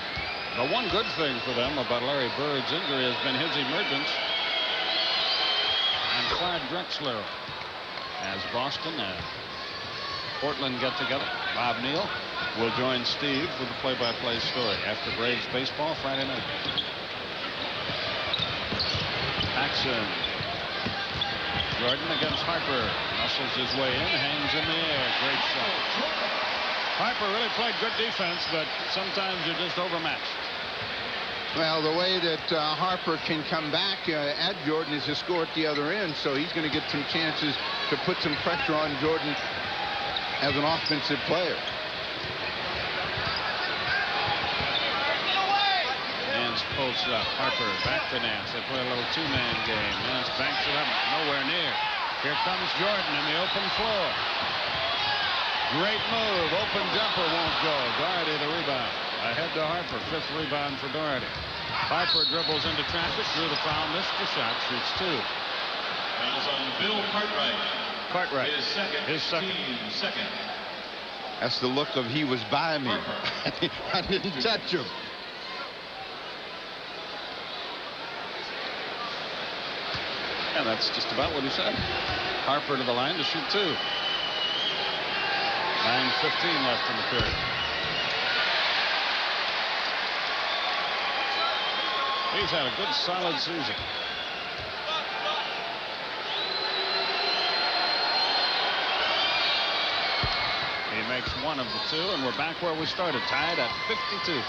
S2: the one good thing for them about Larry Bird's injury has been his emergence. And Clyde Drexler as Boston and Portland get together. Bob Neal will join Steve with the play-by-play story after Braves baseball Friday night. Paxson. Jordan against Harper. Muscles his way in, hangs in the air. Great shot. Harper really played good defense, but sometimes you're just overmatched.
S1: Well, the way that Harper can come back at Jordan is to score at the other end, so he's going to get some chances to put some pressure on Jordan as an offensive player.
S2: Nance posts up. Harper back to Nance. They play a little two-man game. Nance banks it up. Nowhere near. Here comes Jordan in the open floor. Great move. Open jumper won't go. Doherty the rebound. Ahead to Harper. Fifth rebound for Doherty. Harper dribbles into traffic. Drew the foul. Missed the shot. Shoots two.
S3: Fouls on Bill Cartwright.
S2: Cartwright.
S3: His second.
S1: That's the look of he was by me. I didn't touch him.
S2: And that's just about what he said. Harper to the line to shoot two. 9:15 left in the period. He's had a good solid season. He makes one of the two, and we're back where we started, tied at 52.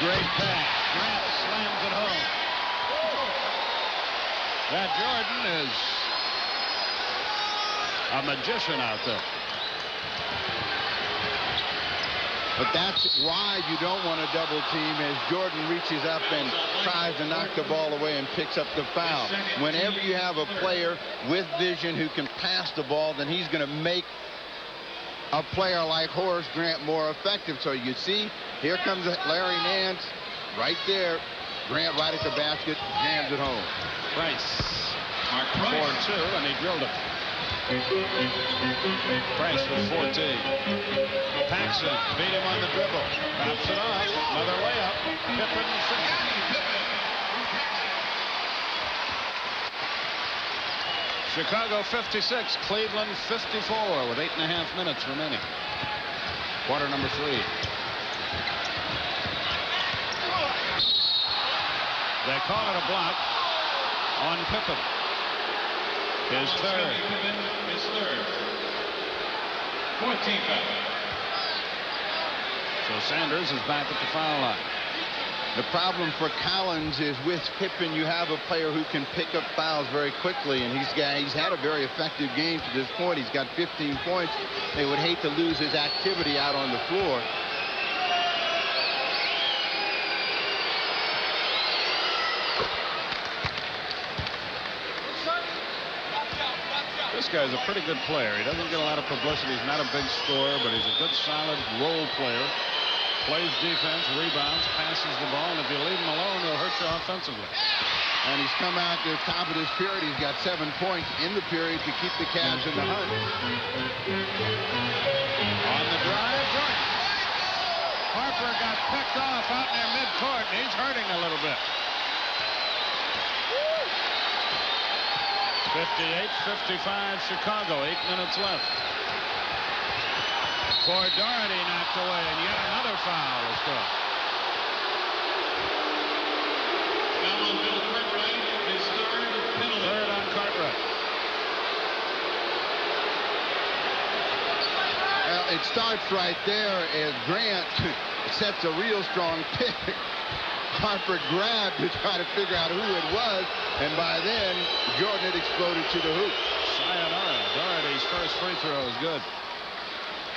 S2: Great pass. Grant slams it home. That Jordan is a magician out there.
S1: But that's why you don't want to double team, as Jordan reaches up and tries to knock the ball away and picks up the foul. Whenever you have a player with vision who can pass the ball, then he's going to make a player like Horace Grant more effective. So you see, here comes Larry Nance right there. Grant right at the basket, jams it home.
S2: Price
S3: Mark Price.
S2: 4-2, and he drilled it. Price with 14. Paxson beat him on the dribble. Drops it off. Another layup. Pippen 6. Chicago 56, Cleveland 54 with 8.5 minutes remaining. Quarter number 3. They call it a block on Pippen. His third.
S3: His third. 14 foul.
S2: So Sanders is back at the foul line.
S1: The problem for Collins is with Pippen, you have a player who can pick up fouls very quickly, and he's had a very effective game to this point. He's got 15 points. They would hate to lose his activity out on the floor.
S2: This guy's a pretty good player. He doesn't get a lot of publicity. He's not a big scorer, but he's a good, solid role player. Plays defense, rebounds, passes the ball, and if you leave him alone, he'll hurt you offensively.
S1: And he's come out to the top of this period. He's got 7 points in the period to keep the Cavs in the hunt.
S2: On the drive, Jordan. Harper got picked off out near midcourt, and he's hurting a little bit. 58-55 Chicago, 8 minutes left. For Doherty knocked away, and yet another foul is called.
S3: Foul on Bill Cartwright, his third penalty.
S2: Third on Cartwright.
S1: Well, it starts right there as Grant sets a real strong pick. Harper grabbed to try to figure out who it was, and by then Jordan had exploded to the hoop.
S2: Sayonara. Doherty's first free throw is good.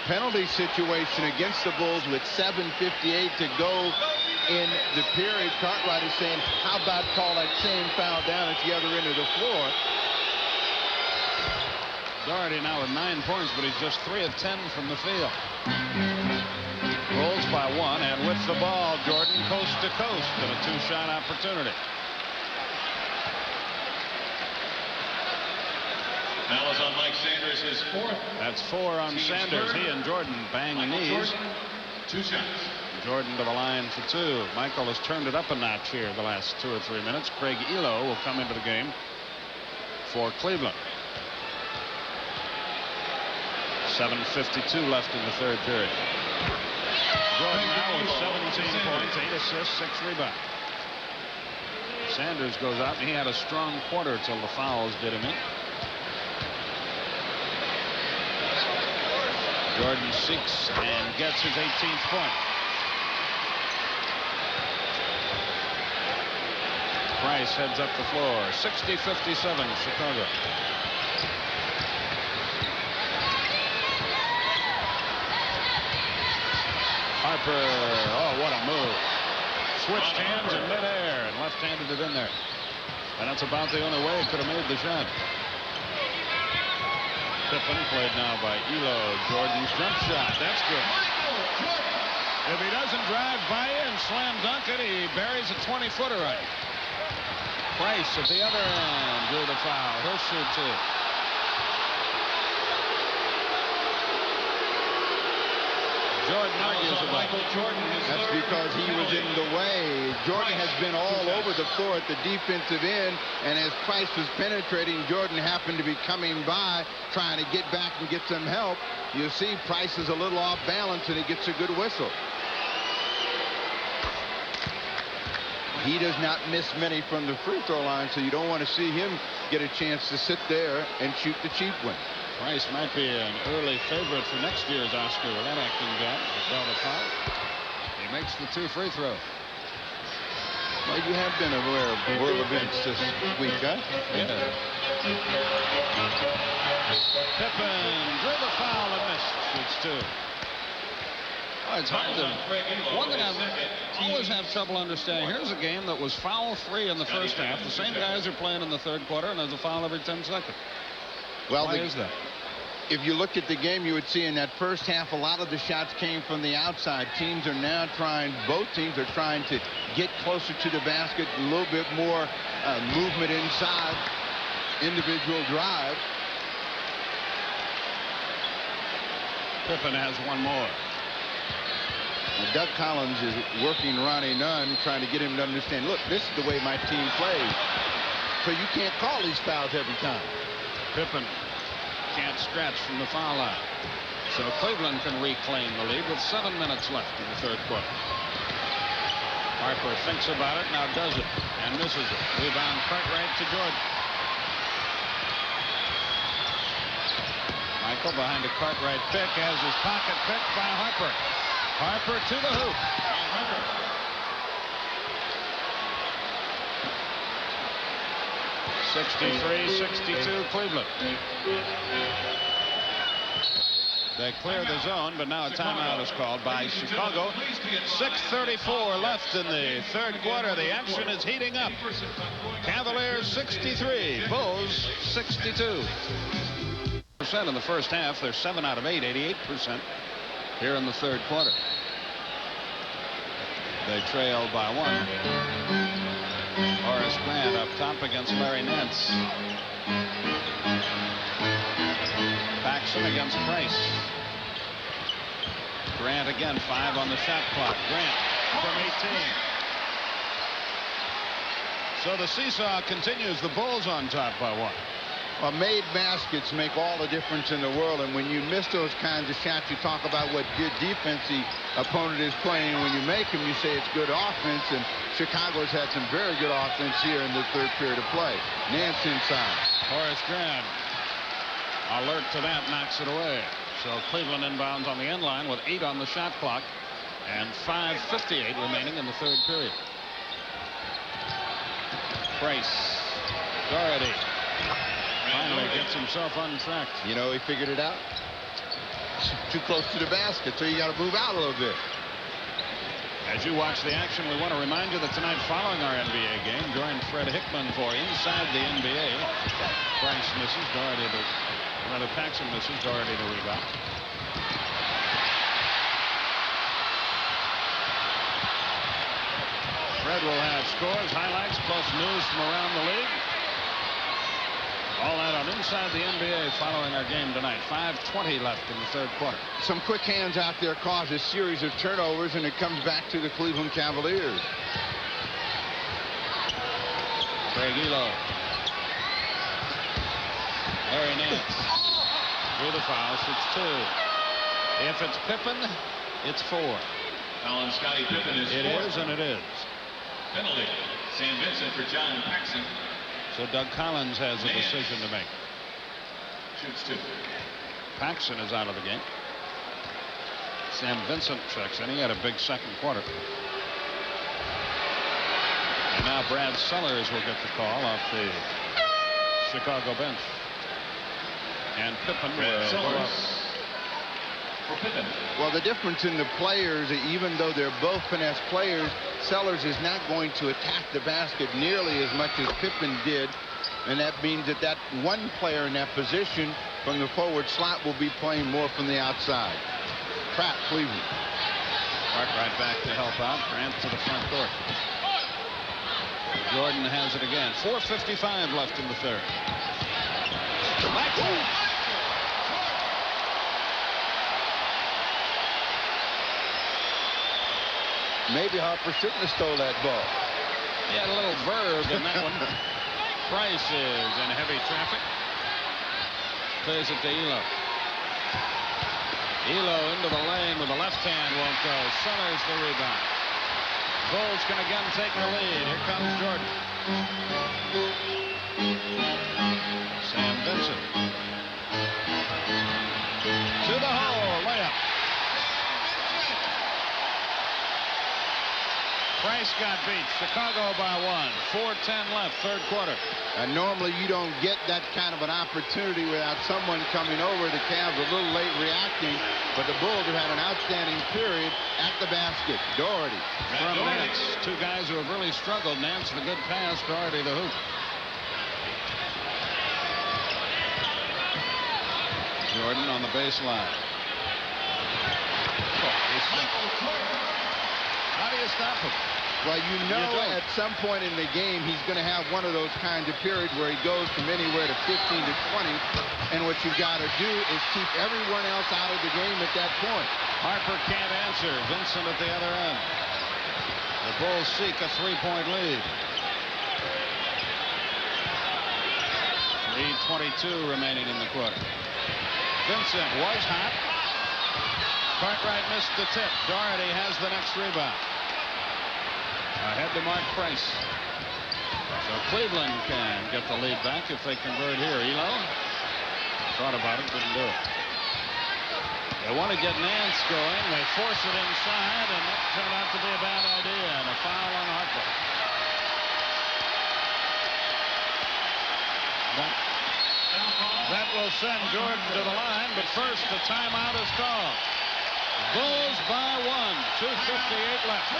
S1: Penalty situation against the Bulls with 7:58 to go in the period. Cartwright is saying, how about call that same foul down at the other end of the floor?
S2: Doherty now with 9 points, but he's just 3 of 10 from the field. Rolls by 1, and with the ball, Jordan coast to coast and a 2-shot opportunity.
S3: Foul is on Mike Sanders, his fourth.
S2: That's 4 on Sanders. He and Jordan bang knees.
S3: Jordan, 2 shots.
S2: Jordan to the line for 2. Michael has turned it up a notch here the last 2 or 3 minutes. Craig Elo will come into the game for Cleveland. 7:52 left in the third period. Jordan now with 17 points, 8 assists, 6 rebounds. Sanders goes out, and he had a strong quarter till the fouls did him in. Jordan seeks and gets his 18th point. Price heads up the floor. 60-57 Chicago. Harper, oh, what a move. Switched hands in midair and left-handed it in there. And that's about the only way he could have made the shot. Pippen played now by Elo. Jordan's jump shot. That's good. If he doesn't drive by you and slam dunk it, he buries a 20-footer right. Price at the other end drew the foul. He'll shoot 2. Jordan argues about it.
S1: That's because he was in the way. Jordan has been all over the floor at the defensive end, and as Price was penetrating, Jordan happened to be coming by trying to get back and get some help. You see Price is a little off balance, and he gets a good whistle. He does not miss many from the free throw line, so you don't want to see him get a chance to sit there and shoot the cheap one.
S2: Price might be an early favorite for next year's Oscar with that acting job. The foul. He makes the 2 free throws.
S1: Well, you have been aware of world events this week, huh?
S2: Yeah. Pippen drew the foul and missed. Shoots 2. Oh, it's hard to. One thing I always have trouble understanding. Here's a game that was foul-free in the first half. The same guys are playing in the third quarter, and there's a foul every 10 seconds.
S1: Well,
S2: why is that?
S1: If you look at the game, you would see in that first half, a lot of the shots came from the outside. Teams are now trying, both teams are trying to get closer to the basket, a little bit more movement inside. individual drive.
S2: Pippen has one more.
S1: Doug Collins is working Ronnie Nunn, trying to get him to understand, look, this is the way my team plays. So you can't call these fouls every time.
S2: Pippen can't stretch from the foul line. So Cleveland can reclaim the lead with 7 minutes left in the third quarter. Harper thinks about it, now does it, and misses it. Rebound Cartwright to Jordan. Michael behind a Cartwright pick, has his pocket picked by Harper. Harper to the hoop. 63-62 Cleveland. They clear the zone, but now a timeout is called by Chicago. 6:34 left in the third quarter. The action is heating up. Cavaliers 63, Bulls 62. In the first half, they're 7 out of 8, 88% here in the third quarter. They trail by 1. Horace Grant up top against Larry Nance. Paxson against Price. Grant again, 5 on the shot clock. Grant from 18. So the seesaw continues. The Bulls on top by 1.
S1: Well, made baskets make all the difference in the world, and when you miss those kinds of shots, you talk about what good defense the opponent is playing. When you make them, you say it's good offense, and Chicago's had some very good offense here in the third period of play. Nance inside.
S2: Horace Grant, alert to that, knocks it away. So Cleveland inbounds on the end line with 8 on the shot clock and 5:58 remaining in the third period. Price, Doherty. Finally gets himself untracked.
S1: You know, he figured it out. Too close to the basket, so you got to move out a little bit.
S2: As you watch the action, we want to remind you that tonight, following our NBA game, join Fred Hickman for Inside the NBA. Price misses, Doherty the Paxson misses, Doherty the rebound. Fred will have scores, highlights, plus news from around the league. All that on Inside the NBA following our game tonight. 5:20 left in the third quarter.
S1: Some quick hands out there cause a series of turnovers, and it comes back to the Cleveland Cavaliers.
S2: Craig Elo. Larry Nance. Through the fouls, it's 2. If it's Pippen, it's 4.
S3: Colin Scottie Pippen is
S2: It is, and it is.
S3: Penalty. Sam Vincent for John Paxson.
S2: So Doug Collins has a decision to make.
S3: Shoots 2.
S2: Paxson is out of the game. Sam Vincent checks in. He had a big second quarter. And now Brad Sellers will get the call off the Chicago bench. And Pippen will go up.
S1: Well, the difference in the players, even though they're both finesse players, Sellers is not going to attack the basket nearly as much as Pippen did, and that means that that one player in that position from the forward slot will be playing more from the outside. Pratt, Cleveland.
S2: Cartwright back to help out. Grant to the front court. Jordan has it again. 4:55 left in the third. Michael.
S1: Maybe Harper shouldn't have stole that ball.
S2: He had a little verb in that one. Price is in heavy traffic. Clears it to Elo. Elo into the lane with the left hand, won't go. Sellers the rebound. Bulls can again take the lead. Here comes Jordan. Sam Vincent. To the hole. Layup. Price got beat. Chicago by 1. 4:10 left, third quarter.
S1: And normally you don't get that kind of an opportunity without someone coming over. The Cavs a little late reacting, but the Bulls have had an outstanding period at the basket. Doherty.
S2: From Nance. Two guys who have really struggled. Nance the good pass, Doherty the hoop. Jordan on the baseline. How do you stop him?
S1: Well, you know at some point in the game he's going to have one of those kinds of periods where he goes from anywhere to 15 to 20, and what you've got to do is keep everyone else out of the game at that point.
S2: Harper can't answer. Vincent at the other end. The Bulls seek a 3-point lead. 3:22 remaining in the quarter. Vincent was hot. Cartwright missed the tip. Doherty has the next rebound. Ahead to Mark Price. So Cleveland can get the lead back if they convert here. Elo thought about it, didn't do it. They want to get Nance going. They force it inside, and that turned out to be a bad idea. And a foul on Harper. That will send Jordan to the line, but first the timeout is called. Bulls by 1. 2:58 left.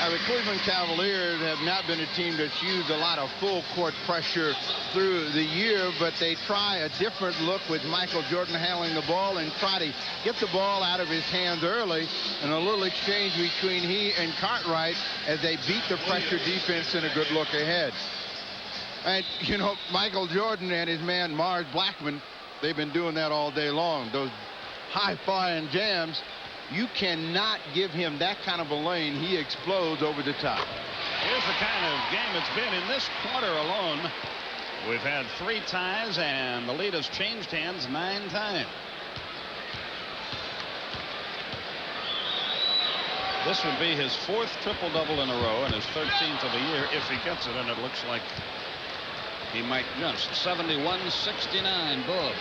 S1: The Cleveland Cavaliers have not been a team that's used a lot of full court pressure through the year, but they try a different look with Michael Jordan handling the ball and try to get the ball out of his hands early, and a little exchange between he and Cartwright as they beat the pressure defense and a good look ahead. And, you know, Michael Jordan and his man Mars Blackman, they've been doing that all day long. Those high-flying jams. You cannot give him that kind of a lane. He explodes over the top.
S2: Here's the kind of game it's been. In this quarter alone, we've had 3 ties, and the lead has changed hands 9 times. This would be his 4th triple-double in a row and his 13th of the year if he gets it, and it looks like he might just. 71-69 Bulls.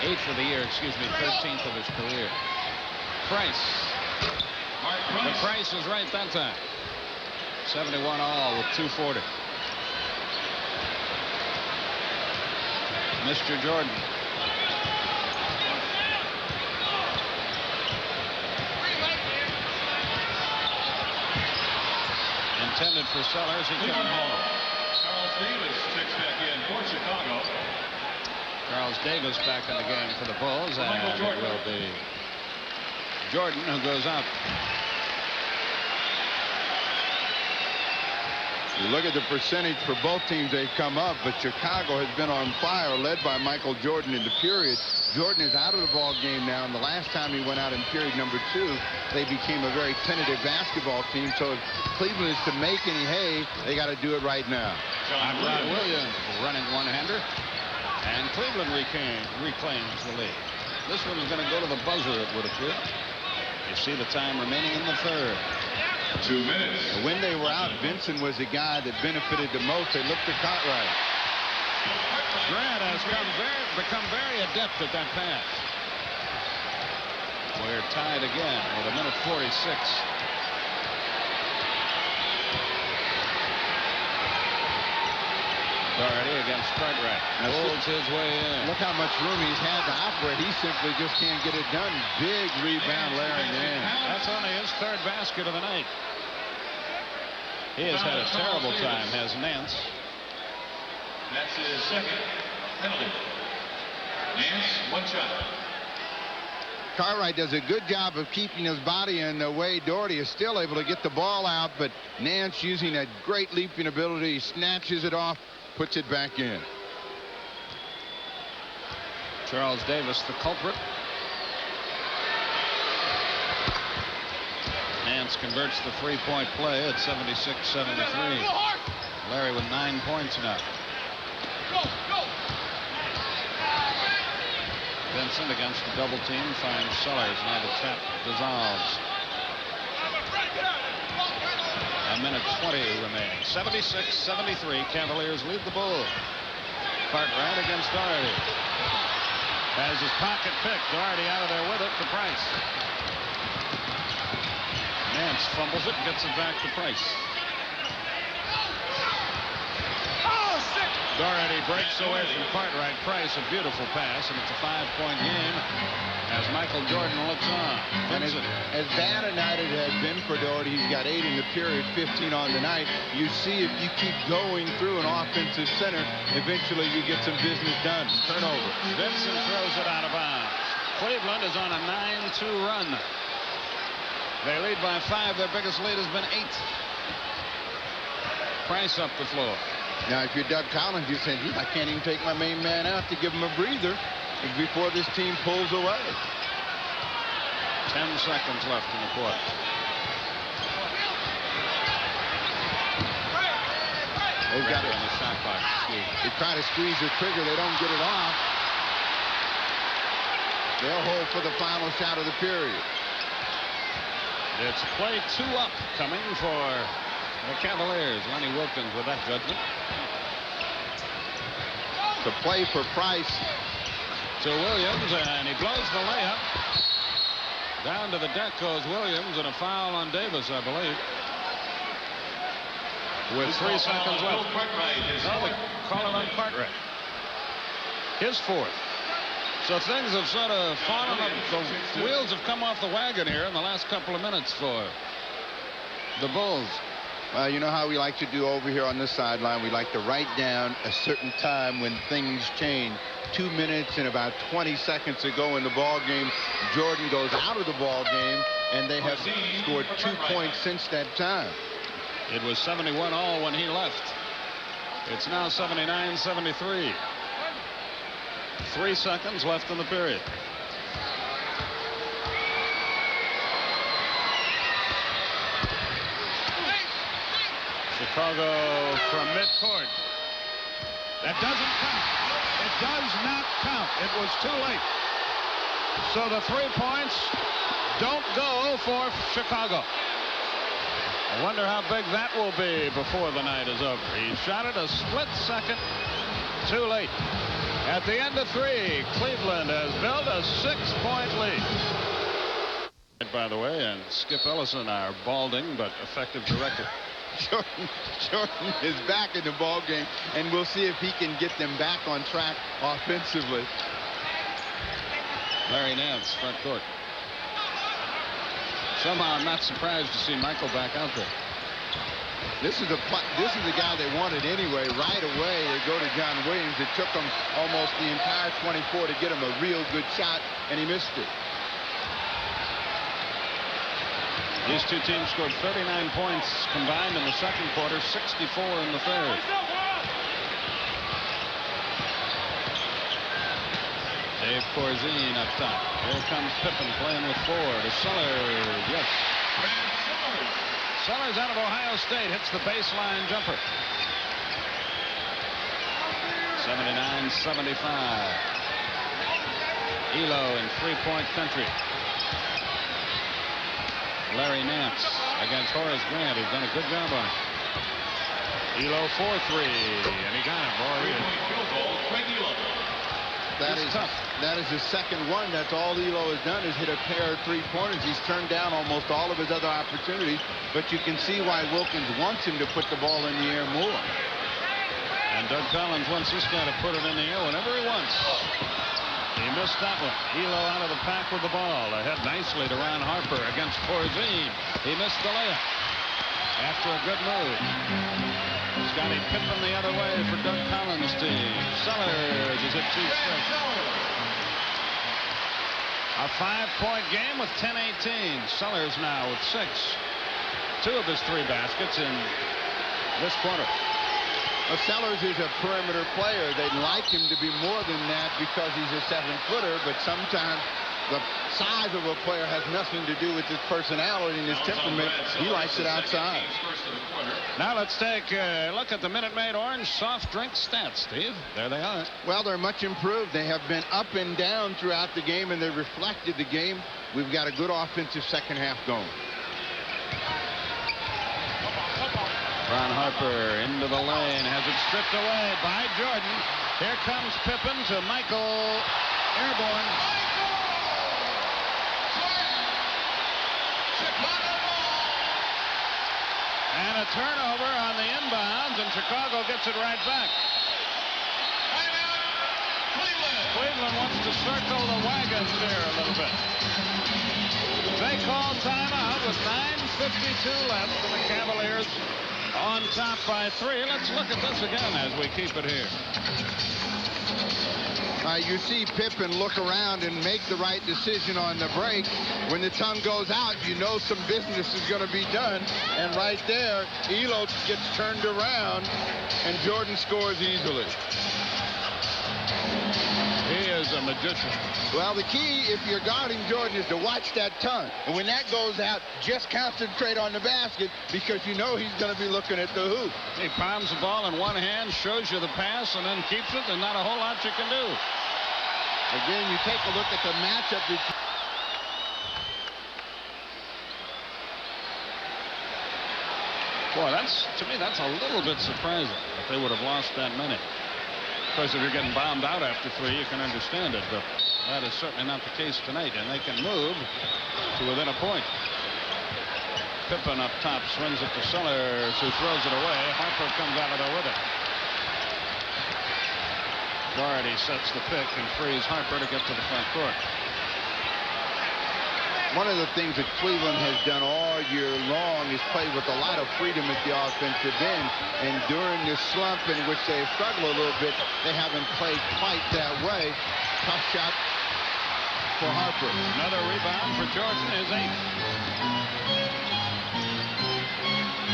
S2: 8th of the year, excuse me, 13th of his career. Price. The Price is right that time. 71 all with 240. Mr. Jordan. Intended for Sellers. He couldn't handle it.
S3: Charles Davis checks back in for Chicago.
S2: Charles Davis back in the game for the Bulls, and it will be Jordan who goes out.
S1: You look at the percentage for both teams, they've come up, but Chicago has been on fire, led by Michael Jordan in the period. Jordan is out of the ball game now, and the last time he went out in period number 2, they became a very tentative basketball team. So if Cleveland is to make any hay, they got to do it right now.
S2: Rod Williams running one-hander. And Cleveland reclaims the lead. This one is going to go to the buzzer, it would appear. You see the time remaining in the 3rd.
S3: 2 minutes.
S1: When they were out, Vincent was the guy that benefited the most. They looked to Cartwright.
S2: Grant has become very adept at that pass. We're tied again with 1:46. Doherty against Cartwright. Holds his way in.
S1: Look how much room he's had to operate. He simply just can't get it done. Big rebound, Larry Nance.
S2: That's only his 3rd basket of the night. He has had a terrible time, has Nance.
S3: That's his 2nd penalty. Nance, 1 shot.
S1: Cartwright does a good job of keeping his body in the way. Doherty is still able to get the ball out, but Nance using a great leaping ability. He snatches it off, puts it back in.
S2: Charles Davis, the culprit. Nance converts the 3-point play at 76-73. Larry with 9 points now. Vincent against the double team finds Sellers. Now the trap dissolves. 1:20 remaining. 76-73. Cavaliers lead the Bulls. Cartwright against Doherty. Has his pocket picked. Doherty out of there with it to Price. Nance fumbles it, gets it back to Price. Doherty breaks away from Cartwright. Price, a beautiful pass, and it's a 5-point game as Michael Jordan looks on.
S1: And as bad a night it has been for Doherty, he's got 8 in the period, 15 on the night. You see, if you keep going through an offensive center, eventually you get some business done. Turnover.
S2: Vincent throws it out of bounds. Cleveland is on a 9-2 run. They lead by 5. Their biggest lead has been 8. Price up the floor.
S1: Now, if you're Doug Collins, you said, I can't even take my main man out to give him a breather before this team pulls away.
S2: 10 seconds left in the quarter.
S1: They've got it
S2: on the shot clock.
S1: They try to squeeze the trigger. They don't get it off. They'll hold for the final shot of the period.
S2: It's play 2 up coming for the Cavaliers. Lenny Wilkins with that judgment.
S1: The play for Price.
S2: To Williams, and he blows the layup. Down to the deck goes Williams, and a foul on Davis, I believe. With 3 seconds left. No, they call it on Cartwright. His 4th. So things have sort of fallen up. The wheels have come off the wagon here in the last couple of minutes for the Bulls.
S1: Well, you know how we like to do over here on this sideline. We like to write down a certain time when things change. 2 minutes and about 20 seconds to go in the ball game. Jordan goes out of the ball game, and they have scored 2 points since that time.
S2: It was 71 all when he left. It's now 79-73. 3 seconds left in the period. Chicago from midcourt. That doesn't count. It does not count. It was too late. So the 3 points don't go for Chicago. I wonder how big that will be before the night is over. He shot it a split second too late. At the end of 3, Cleveland has built a 6-point lead. By the way, and Skip Ellison, our balding but effective director.
S1: Jordan is back in the ball game, and we'll see if he can get them back on track offensively.
S2: Larry Nance, front court. Somehow I'm not surprised to see Michael back out there.
S1: This is the guy they wanted anyway. Right away, they go to John Williams. It took him almost the entire 24 to get him a real good shot, and he missed it.
S2: These two teams scored 39 points combined in the second quarter, 64 in the third. Dave Corzine up top. Here comes Pippen playing with 4 to Sellers. Yes. Sellers out of Ohio State hits the baseline jumper. 79-75. Elo in 3-point country. Larry Nance against Horace Grant. He's done a good job on it. Elo 4-3, and he got him.
S1: That is tough. That is his second one. That's all Elo has done is hit a pair of 3-pointers. He's turned down almost all of his other opportunities, but you can see why Wilkins wants him to put the ball in the air more.
S2: And Doug Collins wants this guy to put it in the air whenever he wants. He missed that one. Elo out of the pack with the ball. Ahead nicely to Ron Harper against Corzine. He missed the layup after a good move. Scottie Pippen the other way for Doug Collins' team. Sellers is at 2 straight. A 5-point game with 10-18. Sellers now with 6. 2 of his 3 baskets in this quarter.
S1: Well, Sellers is a perimeter player. They'd like him to be more than that because he's a 7-footer, but sometimes the size of a player has nothing to do with his personality and his temperament. He likes it outside.
S2: Now let's take a look at the Minute Maid Orange soft drink stats, Steve. There they are.
S1: Well, they're much improved. They have been up and down throughout the game, and they reflected the game. We've got a good offensive second half going.
S2: Ron Harper into the lane, has it stripped away by Jordan. Here comes Pippen to Michael. Airborne. And a turnover on the inbounds, and Chicago gets it right back. Cleveland wants to circle the wagons there a little bit. They call timeout with 9:52 left, and the Cavaliers on top by 3. Let's look at this again as we keep it here.
S1: You see Pippen look around and make the right decision on the break. When the tongue goes out, you know some business is going to be done. And right there, Elo gets turned around, and Jordan scores easily.
S2: He is a magician.
S1: Well, the key, if you're guarding Jordan, is to watch that tongue. And when that goes out, just concentrate on the basket because you know he's going to be looking at the hoop.
S2: He palms the ball in one hand, shows you the pass, and then keeps it, and not a whole lot you can do.
S1: Again, you take a look at the matchup between...
S2: Boy, to me, that's a little bit surprising if they would have lost that many. Of course, if you're getting bombed out after 3, you can understand it, but that is certainly not the case tonight, and they can move to within a point. Pippen up top swings it to Sellers, who throws it away. Harper comes out of there with it. Doherty sets the pick and frees Harper to get to the front court.
S1: One of the things that Cleveland has done all year long is play with a lot of freedom at the offensive end. And during this slump in which they struggle a little bit, they haven't played quite that way. Tough shot for Harper.
S2: Another rebound for Jordan, his 8th.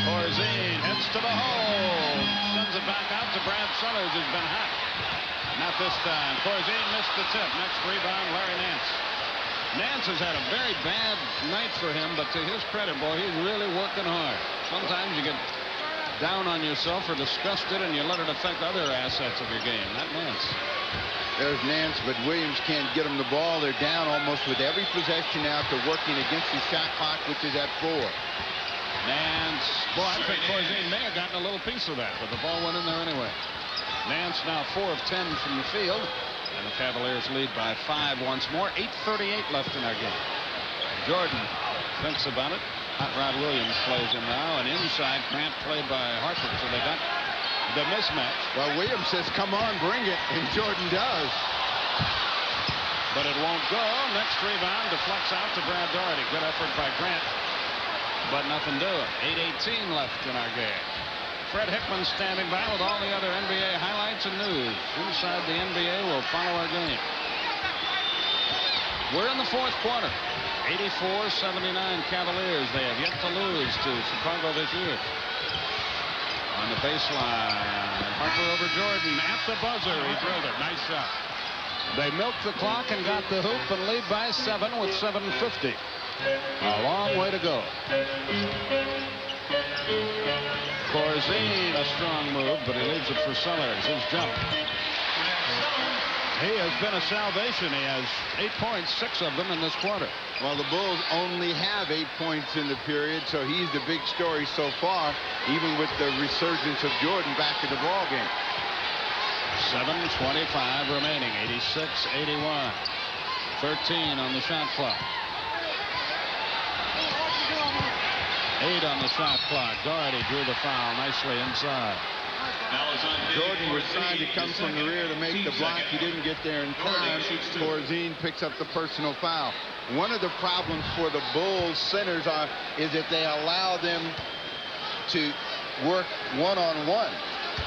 S2: Corzine heads to the hole. Sends it back out to Brad Sellers, who's been hot. Not this time. Corzine missed the tip. Next rebound, Larry Nance. Nance has had a very bad night for him, but to his credit, boy, he's really working hard. Sometimes you get down on yourself or disgusted and you let it affect other assets of your game. Not Nance.
S1: There's Nance, but Williams can't get him the ball. They're down almost with every possession now to working against the shot clock, which is at 4.
S2: Nance, boy, I think Corzine may have gotten a little piece of that, but the ball went in there anyway. Nance now 4 of 10 from the field. And the Cavaliers lead by 5 once more. 8:38 left in our game. Jordan thinks about it. Hot Rod Williams plays him now. And inside, Grant played by Harper. So they got the mismatch.
S1: Well, Williams says, come on, bring it. And Jordan does.
S2: But it won't go. Next rebound deflects out to Brad Doherty. Good effort by Grant. But nothing doing. 8:18 left in our game. Fred Hickman standing by with all the other NBA highlights and news. Inside the NBA will follow our game. We're in the 4th quarter. 84-79 Cavaliers. They have yet to lose to Chicago this year. On the baseline. Harper over Jordan. At the buzzer. He drilled it. Nice shot. They milked the clock and got the hoop and lead by 7 with 7:50. A long way to go. Corzine, a strong move, but he leaves it for Sellers. His jump. He has been a salvation. He has 8 points, 6 of them in this quarter.
S1: Well, the Bulls only have 8 points in the period, so he's the big story so far, even with the resurgence of Jordan back in the ballgame.
S2: 7:25 remaining, 86-81. 13 on the shot clock. 8 on the shot clock. Doherty drew the foul nicely inside.
S1: Jordan was trying to come from the rear to make the block. He didn't get there in time. Corzine picks up the personal foul. One of the problems for the Bulls centers is that they allow them to work one-on-one.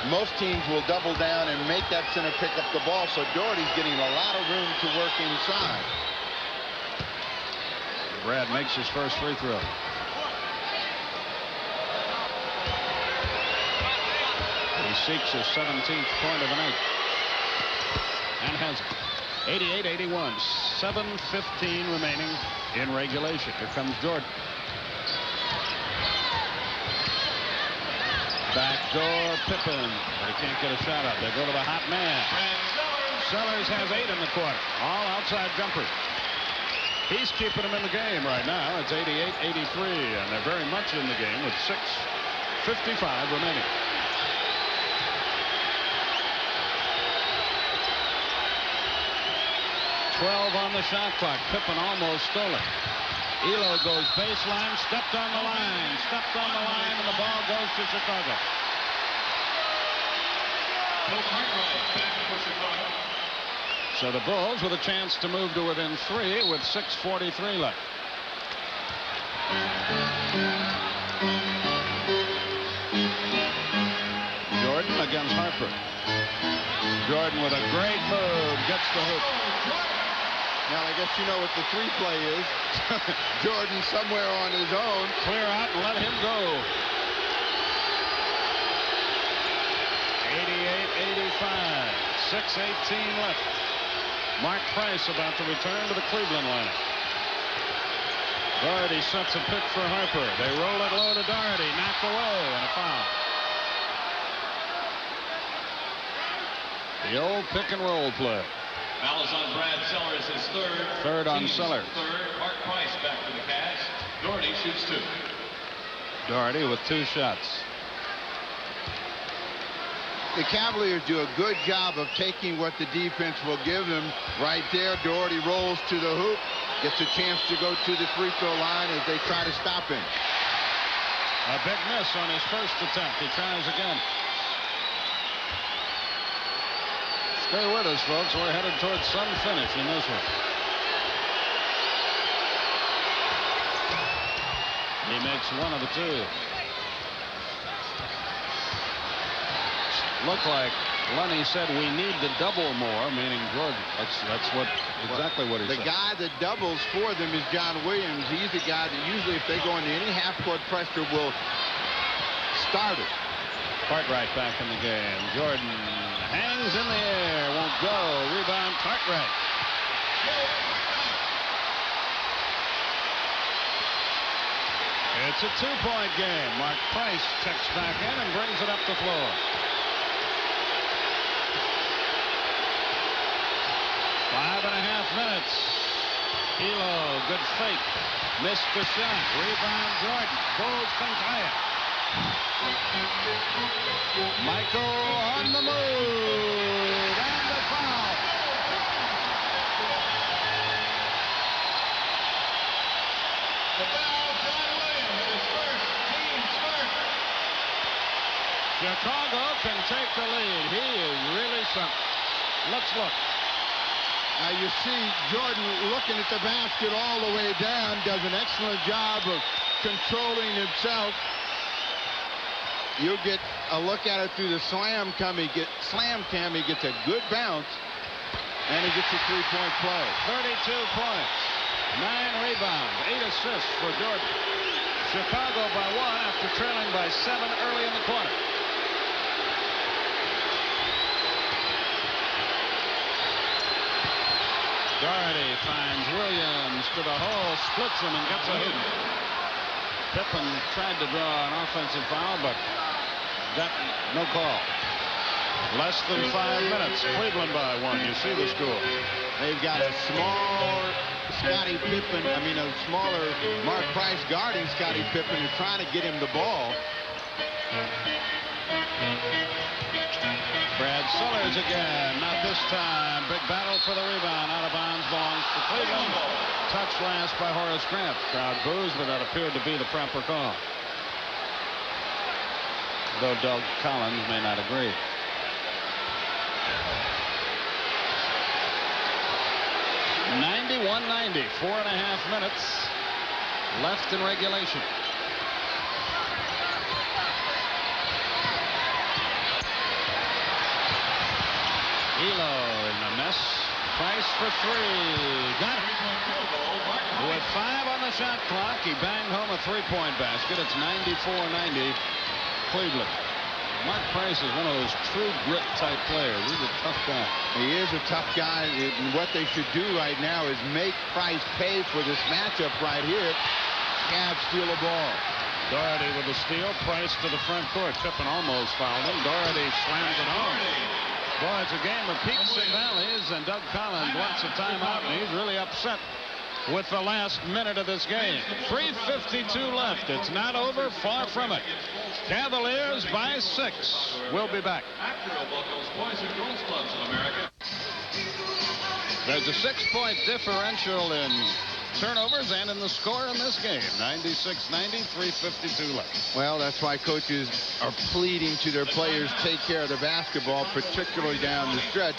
S1: Most teams will double down and make that center pick up the ball, so Doherty's getting a lot of room to work inside.
S2: Brad makes his first free throw. He seeks his 17th point of the night. And has it. 88-81. 7:15 remaining in regulation. Here comes Jordan. Backdoor Pippen. But he can't get a shot up. They go to the hot man. Sellers has 8 in the quarter. All outside jumpers. He's keeping them in the game right now. It's 88-83. And they're very much in the game with 6:55 remaining. 12 on the shot clock. Pippen almost stole it. Elo goes baseline, stepped on the line, and the ball goes to Chicago. So the Bulls with a chance to move to within 3 with 6:43 left. Jordan against Harper. Jordan with a great move. Gets the hoop.
S1: Now, I guess you know what the 3-play is. Jordan somewhere on his own.
S2: Clear out and let him go. 88-85. 6:18 left. Mark Price about to return to the Cleveland lineup. Doherty sets a pick for Harper. They roll it low to Doherty. Knocked away and a foul. The old pick and roll play.
S3: Foul is on Brad Sellers, his third.
S2: Third on
S3: Team's
S2: Sellers.
S3: Third. Mark Price back to the Cavs. Doherty shoots 2.
S2: Doherty with 2 shots.
S1: The Cavaliers do a good job of taking what the defense will give them. Right there, Doherty rolls to the hoop, gets a chance to go to the free throw line as they try to stop him.
S2: A big miss on his first attempt. He tries again. Stay with us, folks. We're headed towards some finish in this one. He makes one of the 2. Looked like Lenny said we need to double more, meaning Jordan. That's exactly what he said.
S1: The guy that doubles for them is John Williams. He's the guy that usually, if they go into any half-court pressure, will start it.
S2: Cartwright back in the game. Jordan hangs in the air, won't go. Rebound, Cartwright. It's a 2-point game. Mark Price checks back in and brings it up the floor. 5.5 minutes. Elo, good fake. Missed the shot. Rebound, Jordan. Bulls can tie it. Michael on the move. And the foul.
S3: The foul, John Williams, his first, team's first.
S2: Chicago can take the lead. He is really something. Let's look.
S1: Now you see Jordan looking at the basket all the way down, does an excellent job of controlling himself. You'll get a look at it through the slam cam. He gets a good bounce, and he gets a 3-point play.
S2: 32 points, 9 rebounds, 8 assists for Jordan. Chicago by 1 after trailing by 7 early in the quarter. Doherty finds Williams to the hole, splits him and gets a hoop. Pippen tried to draw an offensive foul, but got no call. Less than 5 minutes. Cleveland by 1. You see the score.
S1: They've got a smaller Scottie Pippen, a smaller Mark Price guarding Scottie Pippen and trying to get him the ball.
S2: Brad Sellers again, not this time. Big battle for the rebound. Out of bounds, belongs to Cleveland. Touch last by Horace Grant. Crowd boos, but that appeared to be the proper call. Though Doug Collins may not agree. (91-90), 4.5 minutes left in regulation. Elo in the mess. Price for 3. Got it. With 5 on the shot clock, he banged home a 3-point basket. It's 94-90 Cleveland. Mark Price is one of those true grit type players. He's a tough guy.
S1: He is a tough guy. And what they should do right now is make Price pay for this matchup right here. Cavs steal a ball.
S2: Doherty with the steal. Price to the front court. Pippen almost fouled him. Doherty slams it home. Boy, it's a game of peaks and valleys, and Doug Collins wants a timeout, and he's really upset with the last minute of this game. 3:52 left. It's not over, far from it. Cavaliers by 6. We'll be back. There's a 6-point differential in turnovers and in the score in this game. 96-90, 3:52 left.
S1: Well, that's why coaches are pleading to their players take care of the basketball, particularly down the stretch.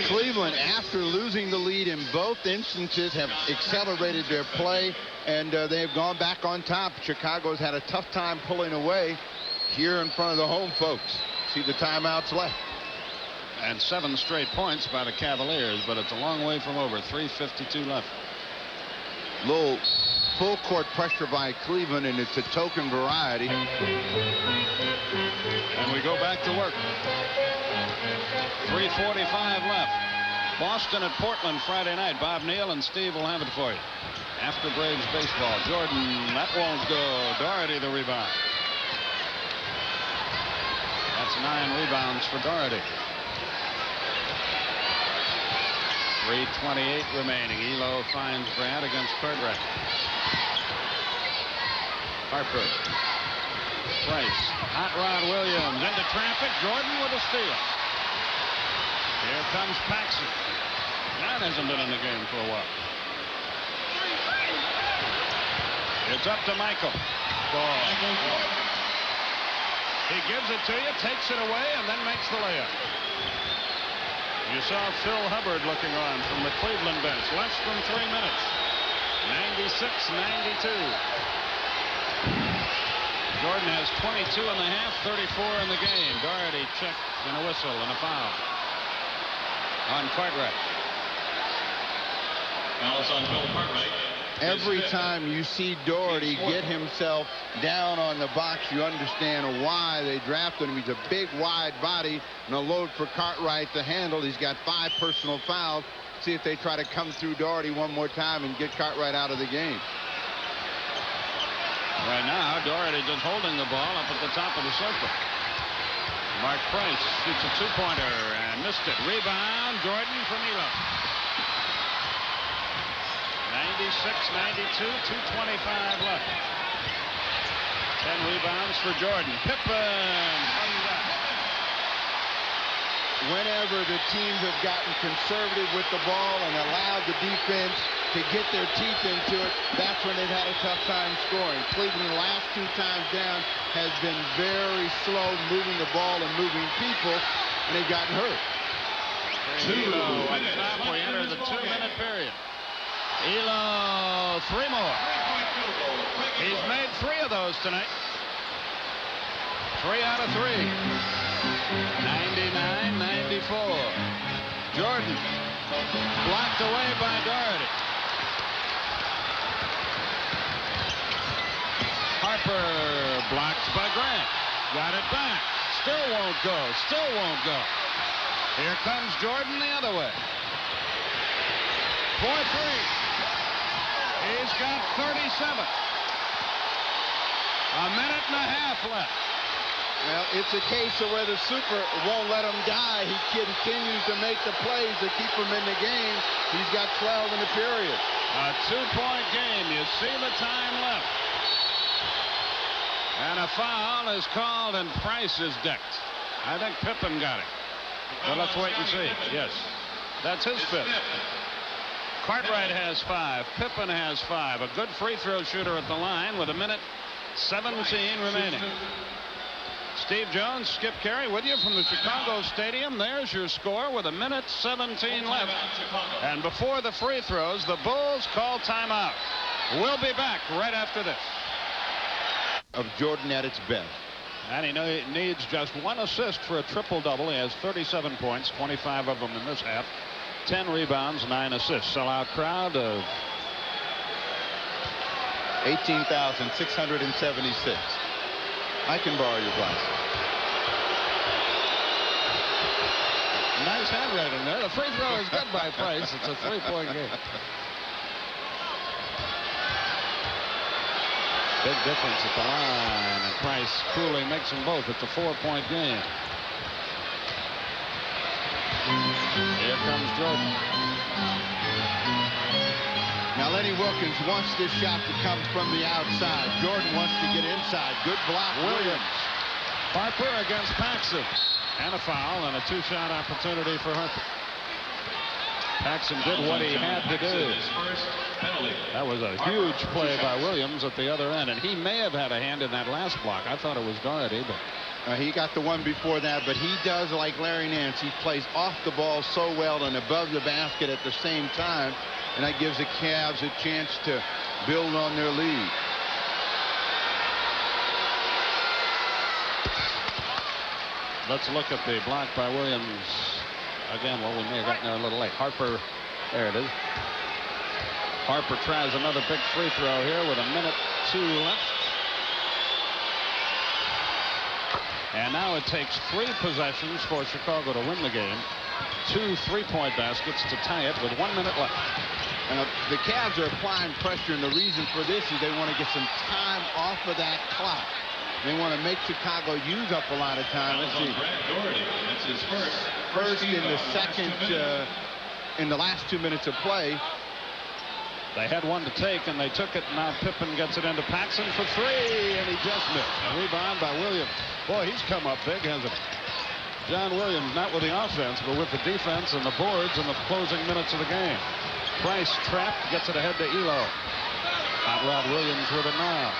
S1: Cleveland, after losing the lead in both instances, have accelerated their play, and they've gone back on top. Chicago's had a tough time pulling away here in front of the home folks. See the timeouts left.
S2: And 7 straight points by the Cavaliers, but it's a long way from over. 3:52 left.
S1: Little full court pressure by Cleveland, and it's a token variety.
S2: And we go back to work. 3:45 left. Boston at Portland Friday night. Bob Neal and Steve will have it for you. After Braves baseball. Jordan, that won't go. Doherty the rebound. That's 9 rebounds for Doherty. 3:28 remaining. Elo finds Brad against Cartwright. Harper. Price. Hot Rod Williams into traffic. Jordan with a steal. Here comes Paxson. That hasn't been in the game for a while. It's up to Michael. Ball. He gives it to you, takes it away, and then makes the layup. You saw Phil Hubbard looking on from the Cleveland bench. Less than 3 minutes. 96-92. Jordan has 22 and a half, 34 in the game. Doherty checked and a whistle and a foul on Cartwright.
S3: Foul is on Bill Cartwright.
S1: Every time you see Doherty get himself down on the box, you understand why they drafted him. He's a big, wide body and a load for Cartwright to handle. He's got 5 personal fouls. See if they try to come through Doherty one more time and get Cartwright out of the game.
S2: Right now, Doherty just holding the ball up at the top of the circle. Mark Price shoots a 2-pointer and missed it. Rebound, Jordan from Elo. 96-92, 2:25 left. 10 rebounds for Jordan. Pippen.
S1: Whenever the teams have gotten conservative with the ball and allowed the defense to get their teeth into it, that's when they've had a tough time scoring. Cleveland, the last 2 times down, has been very slow moving the ball and moving people, and they've gotten hurt.
S2: Elo up top. We enter the 2-minute period. Elo, 3 more. He's made 3 of those tonight. 3 out of 3. 99-94. Jordan blocked away by Doherty. Harper blocked by Grant. Got it back. Still won't go. Still won't go. Here comes Jordan the other way. 4-3. He's got 37. A minute and a half left.
S1: Well, it's a case of where the super won't let him die. He continues to make the plays to keep him in the game. He's got 12 in the period.
S2: A 2-point game. You see the time left. And a foul is called, and Price is decked. I think Pippen got it. But let's wait and see. Yes. That's his 5th. Cartwright has 5. Pippen has 5. A good free throw shooter at the line with a minute 17 remaining. Steve Jones, Skip Carey with you from the Chicago Stadium. There's your score with a minute 17 left. And before the free throws, the Bulls call timeout. We'll be back right after this.
S1: Of Jordan at its best.
S2: And he needs just 1 assist for a triple-double. He has 37 points, 25 of them in this half. 10 rebounds, 9 assists. Sellout crowd of
S1: 18,676. I can borrow your glasses.
S2: Nice handwriting there. The free throw is good by Price. It's a 3-point game. Big difference at the line, and Price coolly makes them both. It's a 4-point game. Here comes Jordan.
S1: Now Lenny Wilkins wants this shot to come from the outside. Jordan wants to get inside. Good block.
S2: Williams. Harper against Paxson. And a foul and a 2-shot opportunity for Harper. Paxson did what he had to do. That was a huge play by Williams at the other end, and he may have had a hand in that last block. I thought it was Doherty, but
S1: he got the one before that, but he does like Larry Nance. He plays off the ball so well and above the basket at the same time, and that gives the Cavs a chance to build on their lead.
S2: Let's look at the block by Williams Again, well, we may have gotten there a little late. Harper, there it is. Harper tries another big free throw here with 1:02 left. And now it takes 3 possessions for Chicago to win the game. 2 3-point baskets to tie it with 1 minute left.
S1: The Cavs are applying pressure, and the reason for this is they want to get some time off of that clock. They want to make Chicago use up a lot of time. Let's see.
S3: That's his
S1: First in the second, in the last 2 minutes of play.
S2: They had one to take, and they took it. Now Pippen gets it into Paxson for 3, and he just missed. A rebound by Williams. Boy, he's come up big, hasn't he? John Williams, not with the offense, but with the defense and the boards in the closing minutes of the game. Price trapped, gets it ahead to Elo. Hot Rod Williams with it now.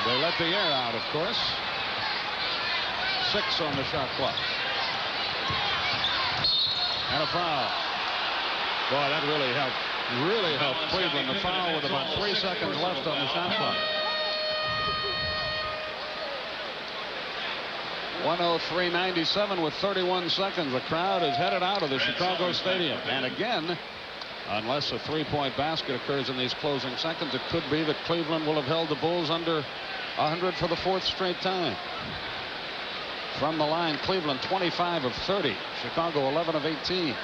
S2: They let the air out, of course. 6 on the shot clock. And a foul. Boy, that really helped. Really helped Cleveland. The foul with about 3 seconds left on the shot clock. 103.97 with 31 seconds. The crowd is headed out of the Chicago Stadium. And again, unless a 3-point basket occurs in these closing seconds, it could be that Cleveland will have held the Bulls under 100 for the 4th straight time. From the line, Cleveland 25 of 30. Chicago 11 of 18.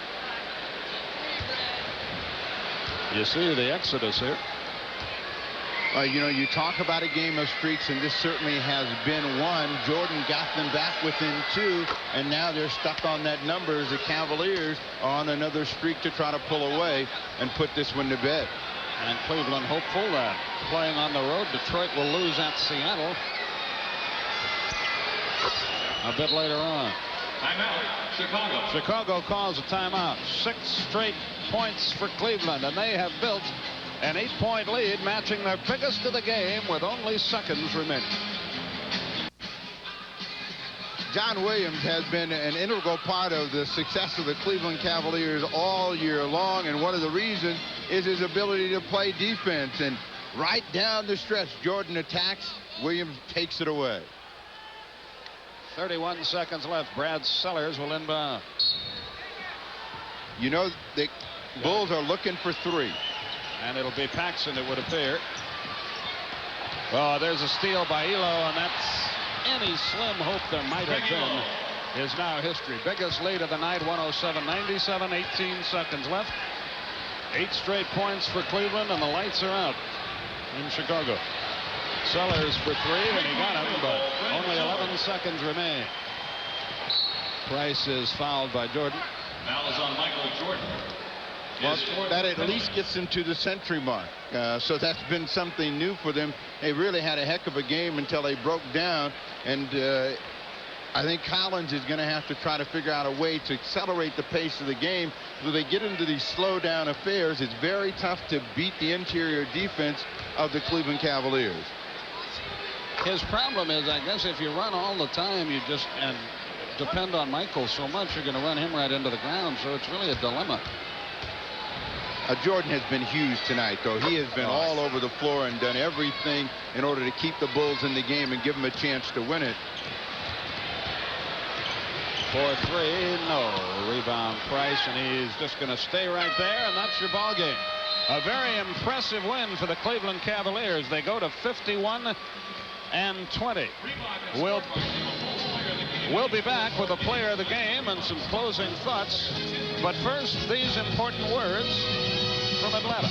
S2: You see the exodus here.
S1: You know, you talk about a game of streaks, and this certainly has been one. Jordan got them back within 2, and now they're stuck on that number as the Cavaliers are on another streak to try to pull away and put this one to bed.
S2: And Cleveland hopeful that playing on the road, Detroit will lose at Seattle a bit later on.
S3: Timeout, Chicago.
S2: Chicago calls a timeout. 6 straight points for Cleveland, and they have built an 8-point lead, matching their biggest of the game with only seconds remaining.
S1: John Williams has been an integral part of the success of the Cleveland Cavaliers all year long, and one of the reasons is his ability to play defense. And right down the stretch, Jordan attacks, Williams takes it away.
S2: 31 seconds left. Brad Sellers will inbound.
S1: You know, the Bulls are looking for 3.
S2: And it'll be Paxson, it would appear. Oh, there's a steal by Elo, and that's any slim hope there might have been is now history. Biggest lead of the night, 107-97, 18 seconds left. 8 straight points for Cleveland, and the lights are out in Chicago. Sellers for 3, and he got him, but only 11 seconds remain. Price is fouled by Jordan.
S3: Foul is on Michael Jordan.
S1: Well, that at least gets them to the century mark. So that's been something new for them. They really had a heck of a game until they broke down. And I think Collins is going to have to try to figure out a way to accelerate the pace of the game. So they get into these slow down affairs. It's very tough to beat the interior defense of the Cleveland Cavaliers.
S2: His problem is, I guess, if you run all the time, you just and depend on Michael so much, you're going to run him right into the ground. So it's really a dilemma.
S1: Jordan has been huge tonight, though. He has been all over the floor and done everything in order to keep the Bulls in the game and give them a chance to win it.
S2: 4-3, no. Rebound Price, and he's just going to stay right there, and that's your ball game. A very impressive win for the Cleveland Cavaliers. They go to 51-20. We'll be back with a player of the game and some closing thoughts. But first, these important words from Atlanta.